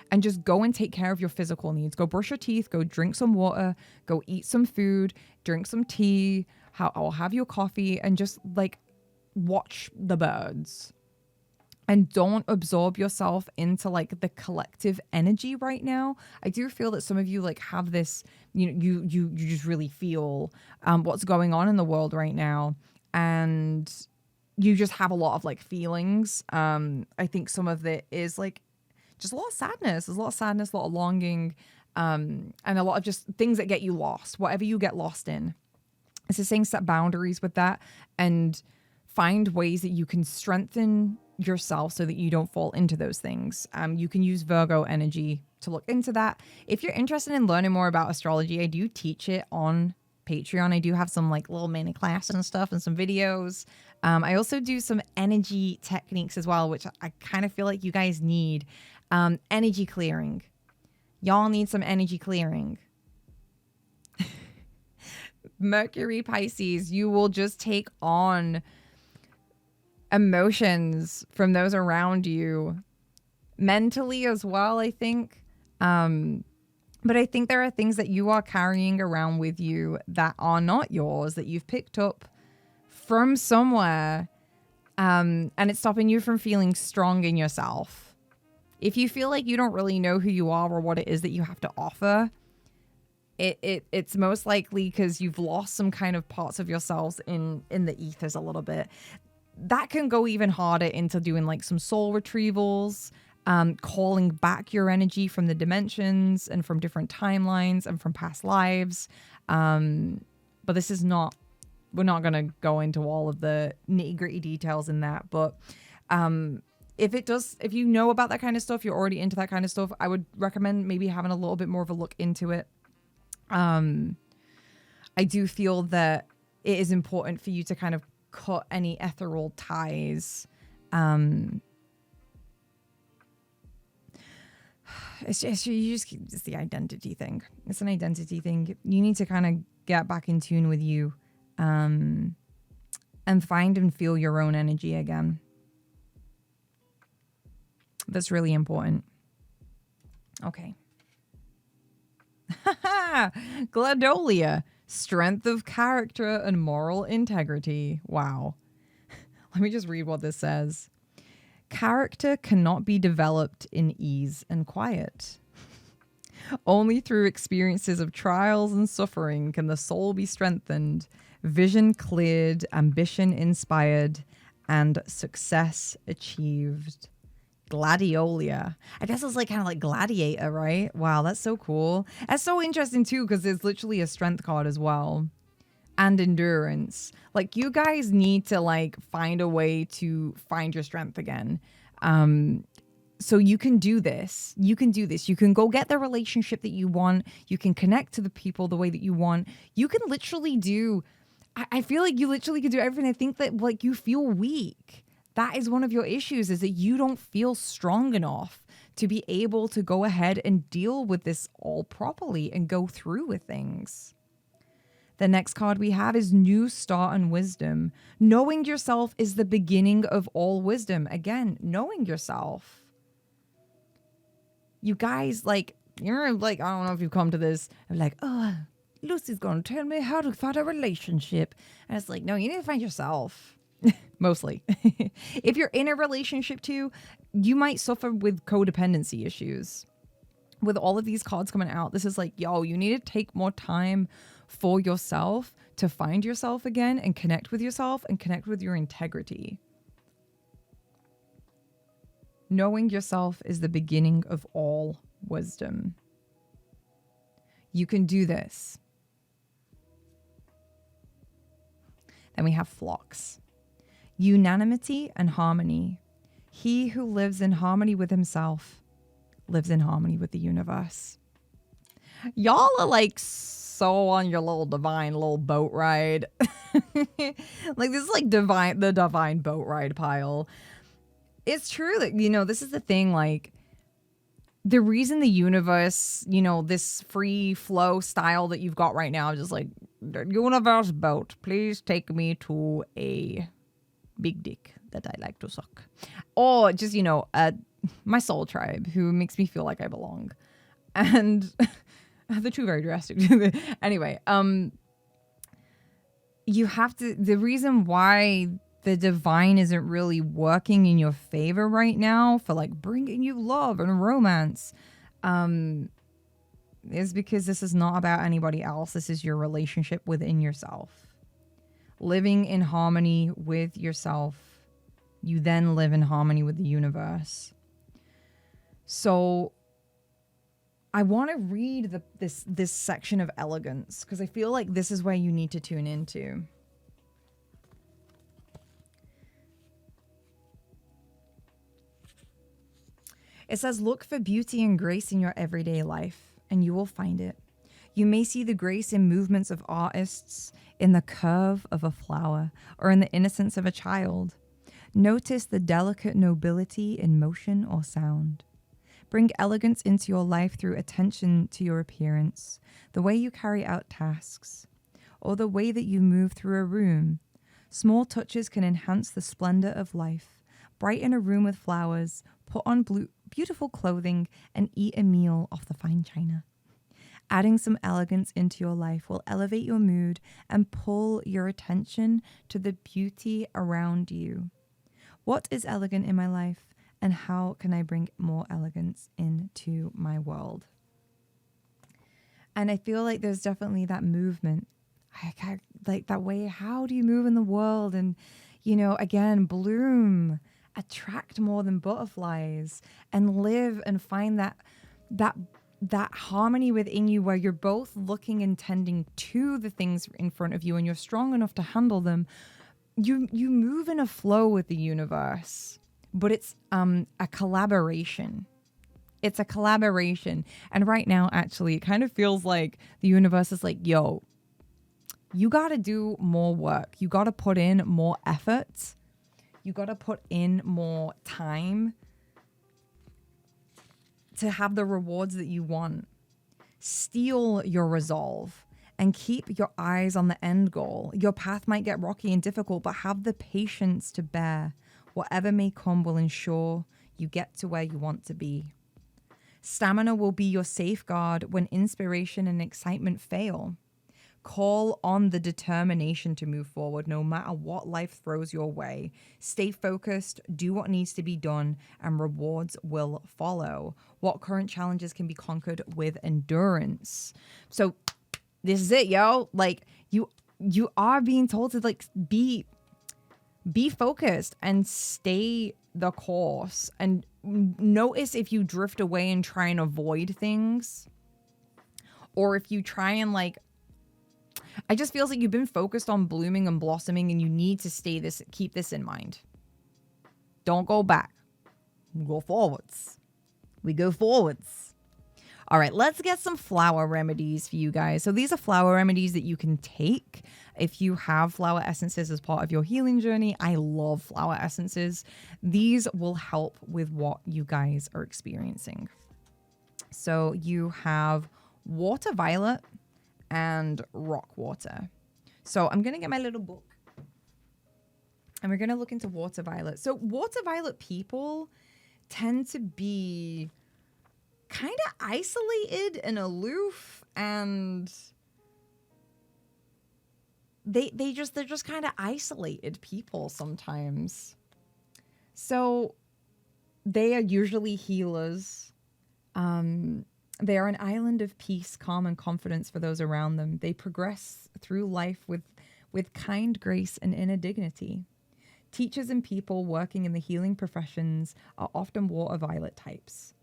and just go and take care of your physical needs. Go brush your teeth, go drink some water, go eat some food, drink some tea, or have your coffee, and just like watch the birds. And don't absorb yourself into like the collective energy right now. I do feel that some of you like have this, you just really feel what's going on in the world right now. And you just have a lot of like feelings. I think some of it is like just a lot of sadness. There's a lot of sadness, a lot of longing, and a lot of just things that get you lost, whatever you get lost in. It's just saying set boundaries with that and find ways that you can strengthen yourself so that you don't fall into those things. You can use Virgo energy to look into that. If you're interested in learning more about astrology, I do teach it on Patreon. I do have some like little mini classes and stuff and some videos. I also do some energy techniques as well, which I kind of feel like you guys need. Energy clearing. Y'all need some energy clearing. Mercury Pisces, you will just take on emotions from those around you mentally as well, I think. But I think there are things that you are carrying around with you that are not yours, that you've picked up from somewhere, and it's stopping you from feeling strong in yourself. If you feel like you don't really know who you are or what it is that you have to offer, it's most likely because you've lost some kind of parts of yourselves in the ethers a little bit. That can go even harder into doing like some soul retrievals, calling back your energy from the dimensions and from different timelines and from past lives. But this is not, we're not going to go into all of the nitty-gritty details in that. But if you know about that kind of stuff, you're already into that kind of stuff, I would recommend maybe having a little bit more of a look into it. I do feel that it is important for you to kind of cut any ethereal ties. It's the identity thing. It's an identity thing. You need to kind of get back in tune with you, and find and feel your own energy again. That's really important. Okay. Gladolia, strength of character and moral integrity. Wow. Let me just read what this says. Character cannot be developed in ease and quiet. Only through experiences of trials and suffering can the soul be strengthened, vision cleared, ambition inspired, and success achieved. Gladiolia. I guess it's like kind of like gladiator, right? Wow, that's so cool. That's so interesting too, because it's literally a strength card as well. And endurance. Like, you guys need to like find a way to find your strength again. So you can do this. You can do this. You can go get the relationship that you want. You can connect to the people the way that you want. You can literally do, I feel like you literally can do everything. I think that like you feel weak. That is one of your issues, is that you don't feel strong enough to be able to go ahead and deal with this all properly and go through with things. The next card we have is New Start and Wisdom. Knowing yourself is the beginning of all wisdom. Again, knowing yourself. You guys, like, you're like, I don't know if you've come to this, like, oh, Lucy's going to tell me how to find a relationship. And it's like, no, you need to find yourself. Mostly. If you're in a relationship too, you might suffer with codependency issues. With all of these cards coming out, this is like, yo, you need to take more time for yourself to find yourself again and connect with yourself and connect with your integrity. Knowing yourself is the beginning of all wisdom. You can do this. Then we have Phlox. Unanimity and harmony. He who lives in harmony with himself lives in harmony with the universe. Y'all are like so on your little divine little boat ride. Like, this is like the divine boat ride pile. It's true that, you know, this is the thing, like, the reason the universe, you know, this free flow style that you've got right now, just like, universe boat, please take me to a big dick that I like to suck. Or just, you know, my soul tribe who makes me feel like I belong. And the two very drastic. Anyway, you have to, the reason why the divine isn't really working in your favor right now for like bringing you love and romance, is because this is not about anybody else. This is your relationship within yourself. Living in harmony with yourself, you then live in harmony with the universe. So I want to read this section of elegance, because I feel like this is where you need to tune into. It says, look for beauty and grace in your everyday life, and you will find it. You may see the grace in movements of artists, in the curve of a flower, or in the innocence of a child. Notice the delicate nobility in motion or sound. Bring elegance into your life through attention to your appearance, the way you carry out tasks, or the way that you move through a room. Small touches can enhance the splendor of life. Brighten a room with flowers, put on beautiful clothing, and eat a meal off the fine china. Adding some elegance into your life will elevate your mood and pull your attention to the beauty around you. What is elegant in my life, and how can I bring more elegance into my world? And I feel like there's definitely that movement. I like that way. How do you move in the world? And, again, bloom, attract more than butterflies, and live and find that harmony within you where you're both looking and tending to the things in front of you and you're strong enough to handle them. You move in a flow with the universe, but it's a collaboration. It's a collaboration. And right now, actually, it kind of feels like the universe is like, yo, you got to do more work. You got to put in more effort. You got to put in more time to have the rewards that you want. Steel your resolve and keep your eyes on the end goal. Your path might get rocky and difficult, but have the patience to bear. Whatever may come will ensure you get to where you want to be. Stamina will be your safeguard when inspiration and excitement fail. Call on the determination to move forward no matter what life throws your way. Stay focused, do what needs to be done, and rewards will follow. What current challenges can be conquered with endurance? So this is it, yo. Like you are being told to be focused and stay the course, and notice if you drift away and try and avoid things, or if you try and I just feels like you've been focused on blooming and blossoming, and you need to keep this in mind. Don't go back. Go forwards. We go forwards. All right, let's get some flower remedies for you guys. So these are flower remedies that you can take if you have flower essences as part of your healing journey. I love flower essences. These will help with what you guys are experiencing. So you have water violet and rock water. So I'm going to get my little book and we're going to look into water violet. So water violet people tend to be kind of isolated and aloof, and they're just kind of isolated people sometimes. So they are usually healers. They are an island of peace, calm, and confidence for those around them. They progress through life with kind grace and inner dignity. Teachers and people working in the healing professions are often water violet types.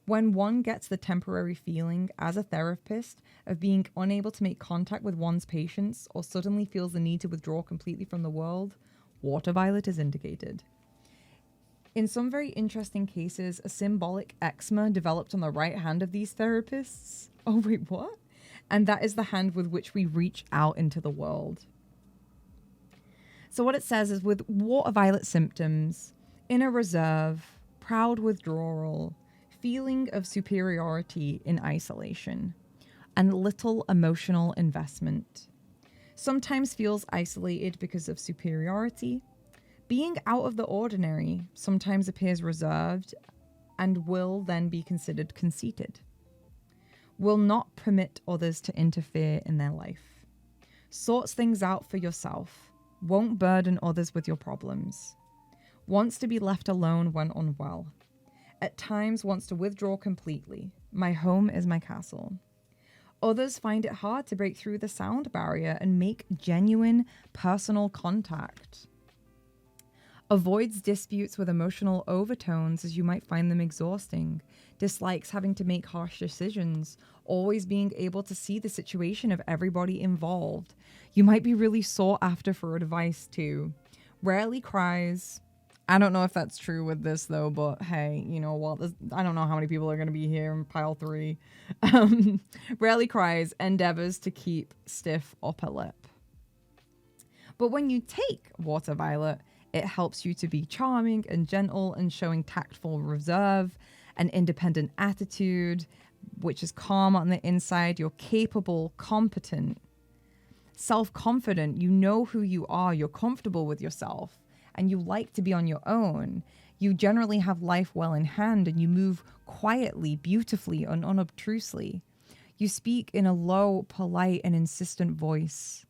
When one gets the temporary feeling as a therapist of being unable to make contact with one's patients, or suddenly feels the need to withdraw completely from the world, water violet is indicated. In some very interesting cases, a symbolic eczema developed on the right hand of these therapists. Oh, wait, what? And that is the hand with which we reach out into the world. So what it says is, with water violet symptoms, inner reserve, proud withdrawal, feeling of superiority in isolation, and little emotional investment. Sometimes feels isolated because of superiority. Being out of the ordinary sometimes appears reserved and will then be considered conceited. Will not permit others to interfere in their life. Sorts things out for yourself. Won't burden others with your problems. Wants to be left alone when unwell. At times wants to withdraw completely. My home is my castle. Others find it hard to break through the sound barrier and make genuine personal contact. Avoids disputes with emotional overtones as you might find them exhausting. Dislikes having to make harsh decisions. Always being able to see the situation of everybody involved. You might be really sought after for advice too. Rarely cries. I don't know if that's true with this though, but hey, you know what? I don't know how many people are going to be here in pile 3. Rarely cries, endeavors to keep stiff upper lip. But when you take water violet, it helps you to be charming and gentle and showing tactful reserve, an independent attitude, which is calm on the inside. You're capable, competent, self-confident. You know who you are. You're comfortable with yourself. And you like to be on your own. You generally have life well in hand and you move quietly, beautifully, and unobtrusively. You speak in a low, polite, and insistent voice.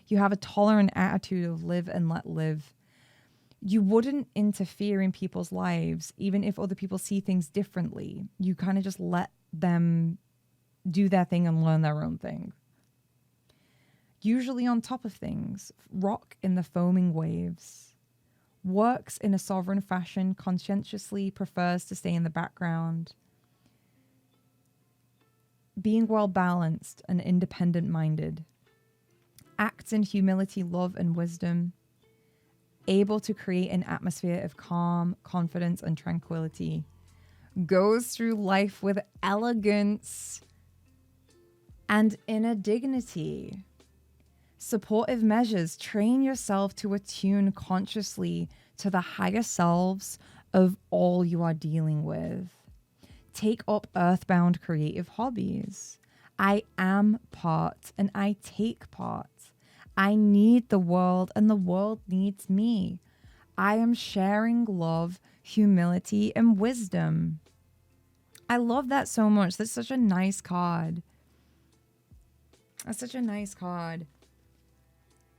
You have a tolerant attitude of live and let live. You wouldn't interfere in people's lives, even if other people see things differently. You kind of just let them do their thing and learn their own thing. Usually on top of things, rock in the foaming waves. Works in a sovereign fashion, conscientiously prefers to stay in the background. Being well balanced and independent minded. Acts in humility, love, and wisdom. Able to create an atmosphere of calm, confidence, and tranquility. Goes through life with elegance and inner dignity. Supportive measures. Train yourself to attune consciously to the higher selves of all you are dealing with. Take up earthbound creative hobbies. I am part and I take part. I need the world and the world needs me. I am sharing love, humility, and wisdom. I love that so much. That's such a nice card. That's such a nice card.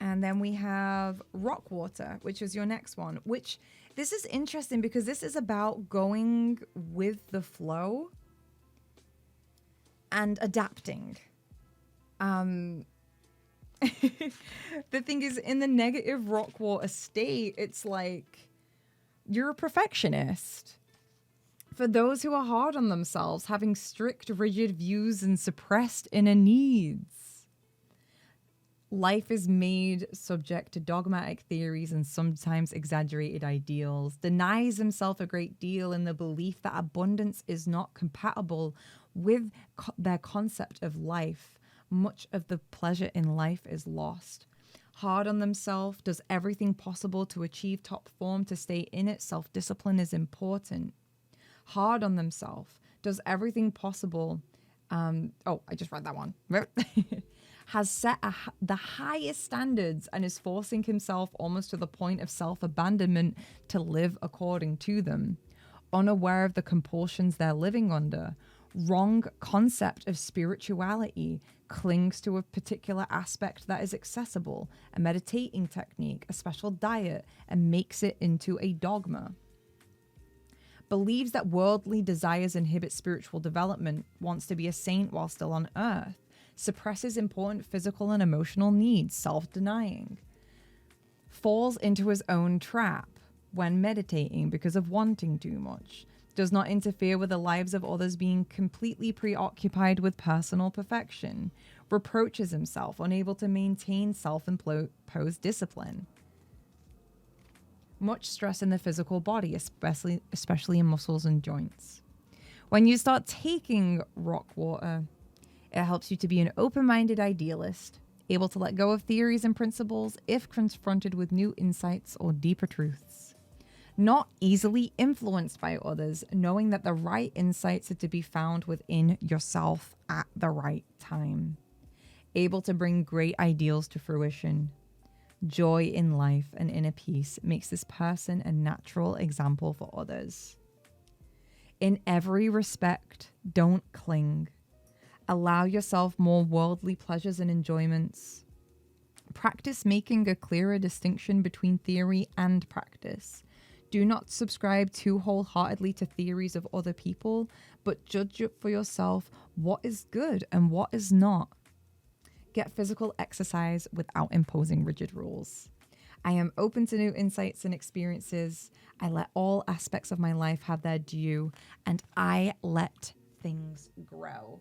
And then we have Rock Water, which is your next one, which this is interesting because this is about going with the flow and adapting. The thing is, in the negative Rock Water state, it's like you're a perfectionist. For those who are hard on themselves, having strict, rigid views and suppressed inner needs. Life is made subject to dogmatic theories and sometimes exaggerated ideals, denies himself a great deal in the belief that abundance is not compatible with their concept of life. Much of the pleasure in life is lost. Hard on themselves, does everything possible to achieve top form to stay in it. Self-discipline is important. Hard on themselves, does everything possible. I just read that one. Has set the highest standards and is forcing himself almost to the point of self-abandonment to live according to them. Unaware of the compulsions they're living under. Wrong concept of spirituality. Clings to a particular aspect that is accessible, a meditating technique, a special diet, and makes it into a dogma. Believes that worldly desires inhibit spiritual development, wants to be a saint while still on earth. Suppresses important physical and emotional needs, self-denying. Falls into his own trap when meditating because of wanting too much. Does not interfere with the lives of others, being completely preoccupied with personal perfection. Reproaches himself, unable to maintain self-imposed discipline. Much stress in the physical body, especially in muscles and joints. When you start taking rock water, it helps you to be an open-minded idealist, able to let go of theories and principles if confronted with new insights or deeper truths. Not easily influenced by others, knowing that the right insights are to be found within yourself at the right time. Able to bring great ideals to fruition. Joy in life and inner peace makes this person a natural example for others. In every respect, don't cling. Allow yourself more worldly pleasures and enjoyments. Practice making a clearer distinction between theory and practice. Do not subscribe too wholeheartedly to theories of other people, but judge it for yourself what is good and what is not. Get physical exercise without imposing rigid rules. I am open to new insights and experiences. I let all aspects of my life have their due, and I let things grow.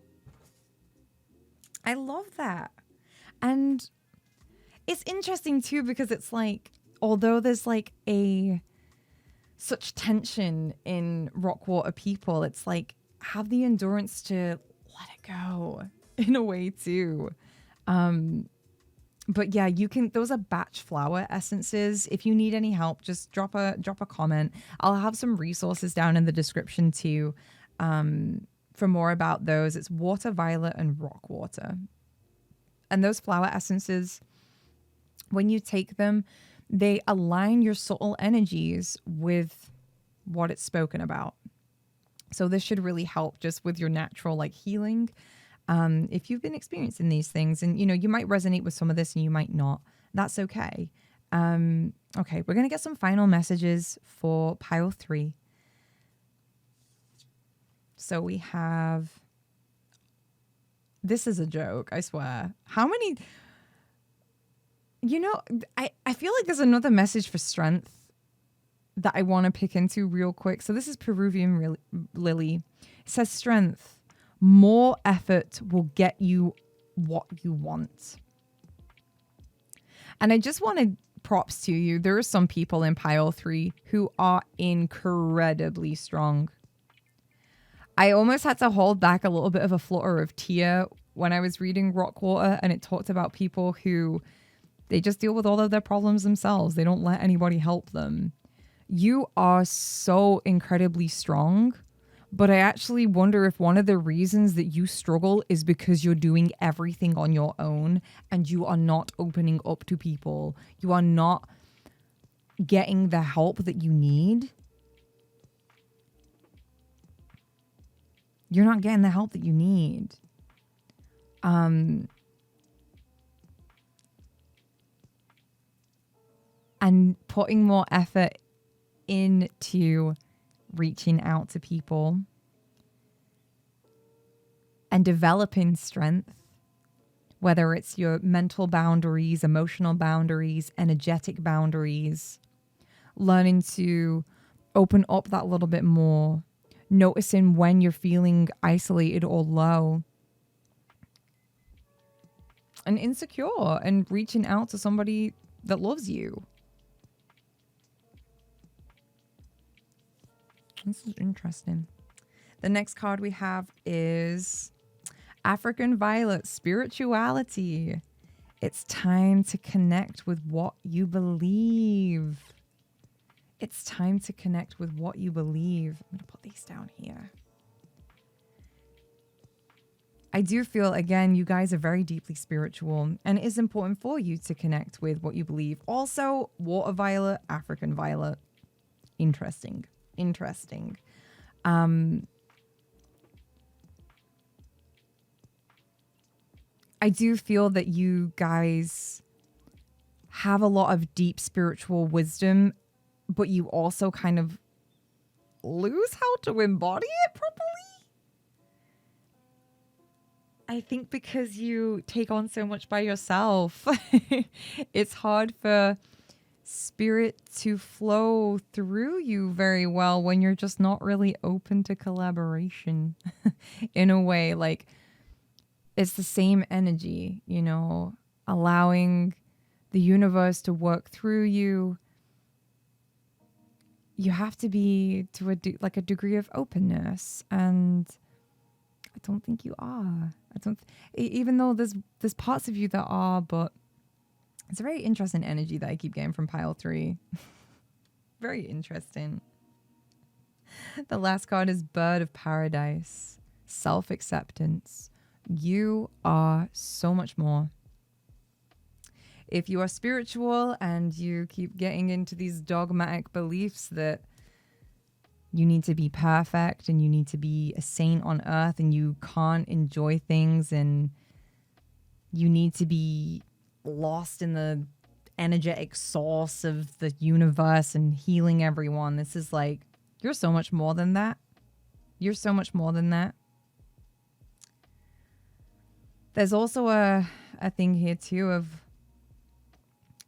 I love that. And it's interesting too, because it's like, although there's like a such tension in rock water people. It's like, have the endurance to let it go in a way too. But yeah, you can, those are batch flower essences. If you need any help, just drop a comment. I'll have some resources down in the description too, for more about those. It's water violet and rock water. And those flower essences, when you take them, they align your soul energies with what it's spoken about. So this should really help just with your natural like healing. If you've been experiencing these things, and you might resonate with some of this and you might not, that's okay. Okay, we're going to get some final messages for pile 3. So we have, this is a joke, I swear. How many, I feel like there's another message for strength that I want to pick into real quick. So this is Peruvian Lily. It says strength. More effort will get you what you want. And I just wanted props to you. There are some people in pile 3 who are incredibly strong. I almost had to hold back a little bit of a flutter of tear when I was reading Rockwater, and it talked about people who, they just deal with all of their problems themselves. They don't let anybody help them. You are so incredibly strong. But I actually wonder if one of the reasons that you struggle is because you're doing everything on your own and you are not opening up to people. You are not getting the help that you need. You're not getting the help that you need. And putting more effort into reaching out to people and developing strength, whether it's your mental boundaries, emotional boundaries, energetic boundaries, learning to open up that little bit more, noticing when you're feeling isolated or low and insecure, and reaching out to somebody that loves you. This is interesting. The next card we have is African Violet, Spirituality. It's time to connect with what you believe. It's time to connect with what you believe. I'm going to put these down here. I do feel, again, you guys are very deeply spiritual, and it is important for you to connect with what you believe. Also, Water Violet, African Violet. Interesting. I do feel that you guys have a lot of deep spiritual wisdom, but you also kind of lose how to embody it properly. I think because you take on so much by yourself, it's hard for spirit to flow through you very well when you're just not really open to collaboration. In a way, like, it's the same energy, allowing the universe to work through you. You have to be to a degree of openness, and I don't think you are. Even though there's parts of you that are, but it's a very interesting energy that I keep getting from pile 3. Very interesting. The last card is Bird of Paradise. Self-acceptance. You are so much more. If you are spiritual and you keep getting into these dogmatic beliefs that you need to be perfect and you need to be a saint on earth and you can't enjoy things and you need to be lost in the energetic source of the universe and healing everyone. This is like, you're so much more than that. You're so much more than that. There's also a thing here too of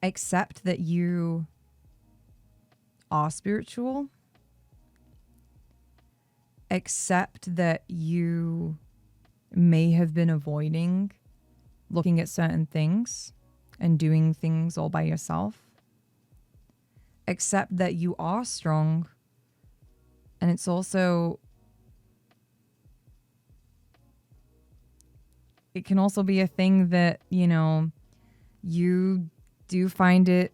accept that you are spiritual. Accept that you may have been avoiding looking at certain things and doing things all by yourself. Accept that you are strong And it's also, it can also be a thing that, you know, you do find it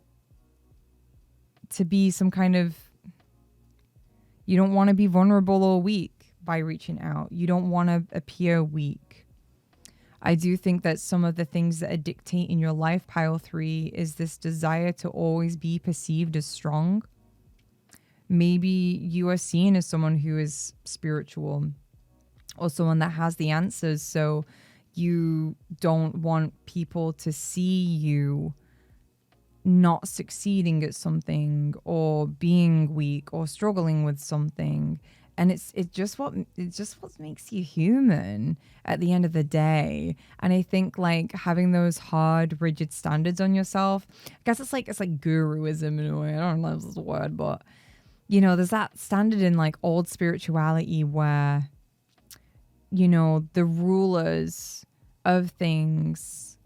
to be some kind of, you don't want to be vulnerable or weak by reaching out. You don't want to appear weak. I do think that some of the things that are dictating your life, pile 3, is this desire to always be perceived as strong. Maybe you are seen as someone who is spiritual or someone that has the answers. So you don't want people to see you not succeeding at something or being weak or struggling with something. And it's just what makes you human at the end of the day. And I think like having those hard, rigid standards on yourself, I guess it's like guruism in a way. I don't know if this is a word, but you know, there's that standard in like old spirituality where, you know, the rulers of things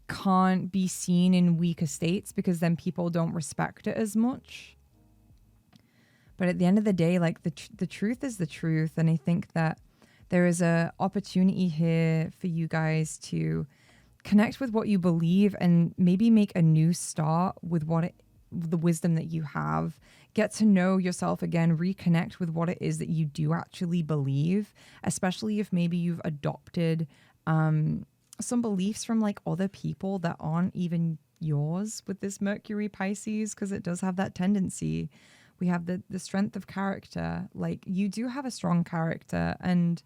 can't be seen in weaker states because then people don't respect it as much. But at the end of the day, like the truth is the truth. And I think that there is a opportunity here for you guys to connect with what you believe and maybe make a new start with the wisdom that you have. Get to know yourself again, reconnect with what it is that you do actually believe, especially if maybe you've adopted some beliefs from like other people that aren't even yours with this Mercury Pisces, because it does have that tendency. We have the strength of character. Like you do have a strong character, and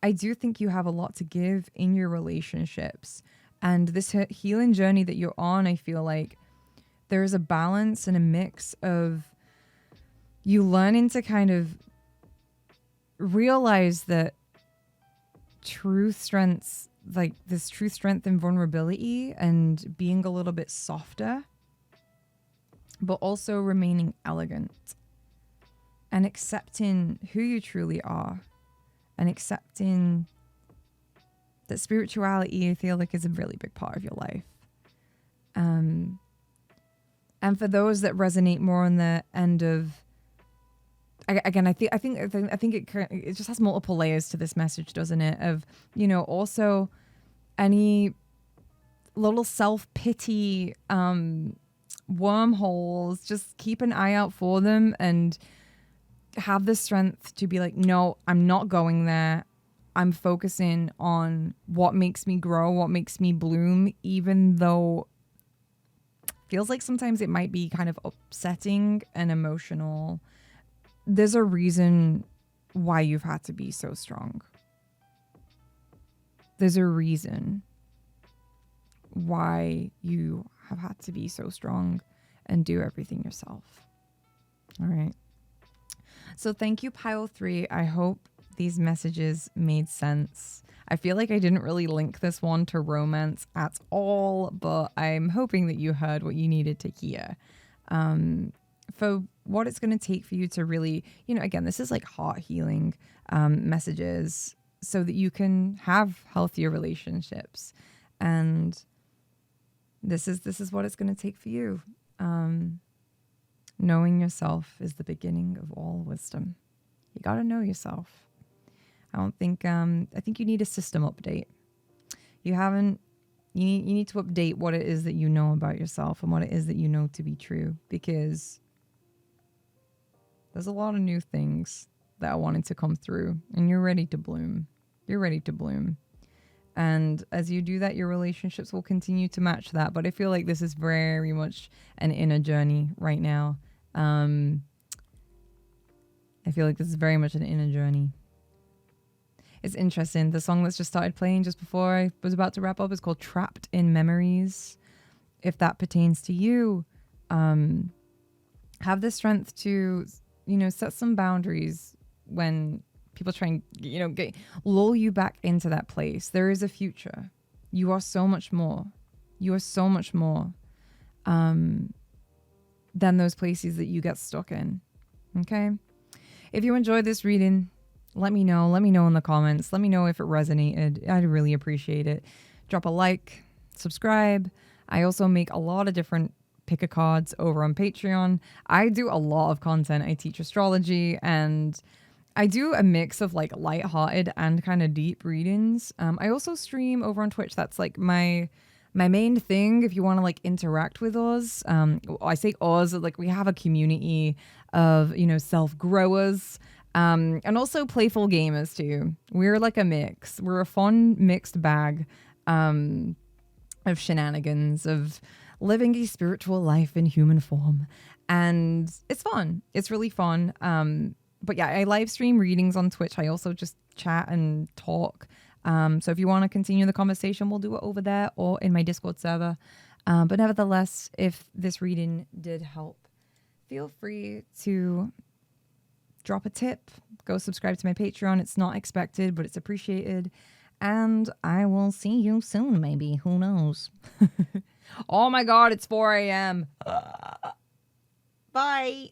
I do think you have a lot to give in your relationships. And this healing journey that you're on, I feel like there is a balance and a mix of you learning to kind of realize that truth strengths, like this true strength and vulnerability, and being a little bit softer, but also remaining elegant and accepting who you truly are and accepting that spirituality, I feel like, is a really big part of your life. And for those that resonate more on the end of, again, I think it just has multiple layers to this message, doesn't it? Of, you know, also any little self-pity wormholes, just keep an eye out for them and have the strength to be like, no, I'm not going there. I'm focusing on what makes me grow, what makes me bloom, even though it feels like sometimes it might be kind of upsetting and emotional. There's a reason why you've had to be so strong. There's a reason why you have had to be so strong and do everything yourself. All right. So thank you, Pile 3. I hope these messages made sense. I feel like I didn't really link this one to romance at all, but I'm hoping that you heard what you needed to hear. For what it's going to take for you to really, you know, again, this is like heart healing messages so that you can have healthier relationships. And this is what it's going to take for you. Knowing yourself is the beginning of all wisdom. You got to know yourself. I think you need a system update. You need to update what it is that you know about yourself and what it is that you know to be true, because there's a lot of new things that are wanting to come through, and you're ready to bloom. You're ready to bloom. And as you do that, your relationships will continue to match that. But I feel like this is very much an inner journey right now. I feel like this is very much an inner journey. It's interesting. The song that's just started playing just before I was about to wrap up is called Trapped in Memories. If that pertains to you, have the strength to, you know, set some boundaries when people try and, you know, lull you back into that place. There is a future. You are so much more. You are so much more than those places that you get stuck in. Okay? If you enjoyed this reading, let me know. Let me know in the comments. Let me know if it resonated. I'd really appreciate it. Drop a like, subscribe. I also make a lot of different pick a cards over on Patreon. I do a lot of content. I teach astrology, and I do a mix of like lighthearted and kind of deep readings. I also stream over on Twitch. That's like my main thing. If you want to like interact with us, I say us, like we have a community of, you know, self-growers, and also playful gamers too. We're like a mix. We're a fun mixed bag of shenanigans, of living a spiritual life in human form. And it's fun. It's really fun. But yeah, I live stream readings on Twitch. I also just chat and talk. So if you want to continue the conversation, we'll do it over there or in my Discord server. But nevertheless, if this reading did help, feel free to drop a tip. Go subscribe to my Patreon. It's not expected, but it's appreciated. And I will see you soon, maybe. Who knows? Oh my God, it's 4 a.m. Bye.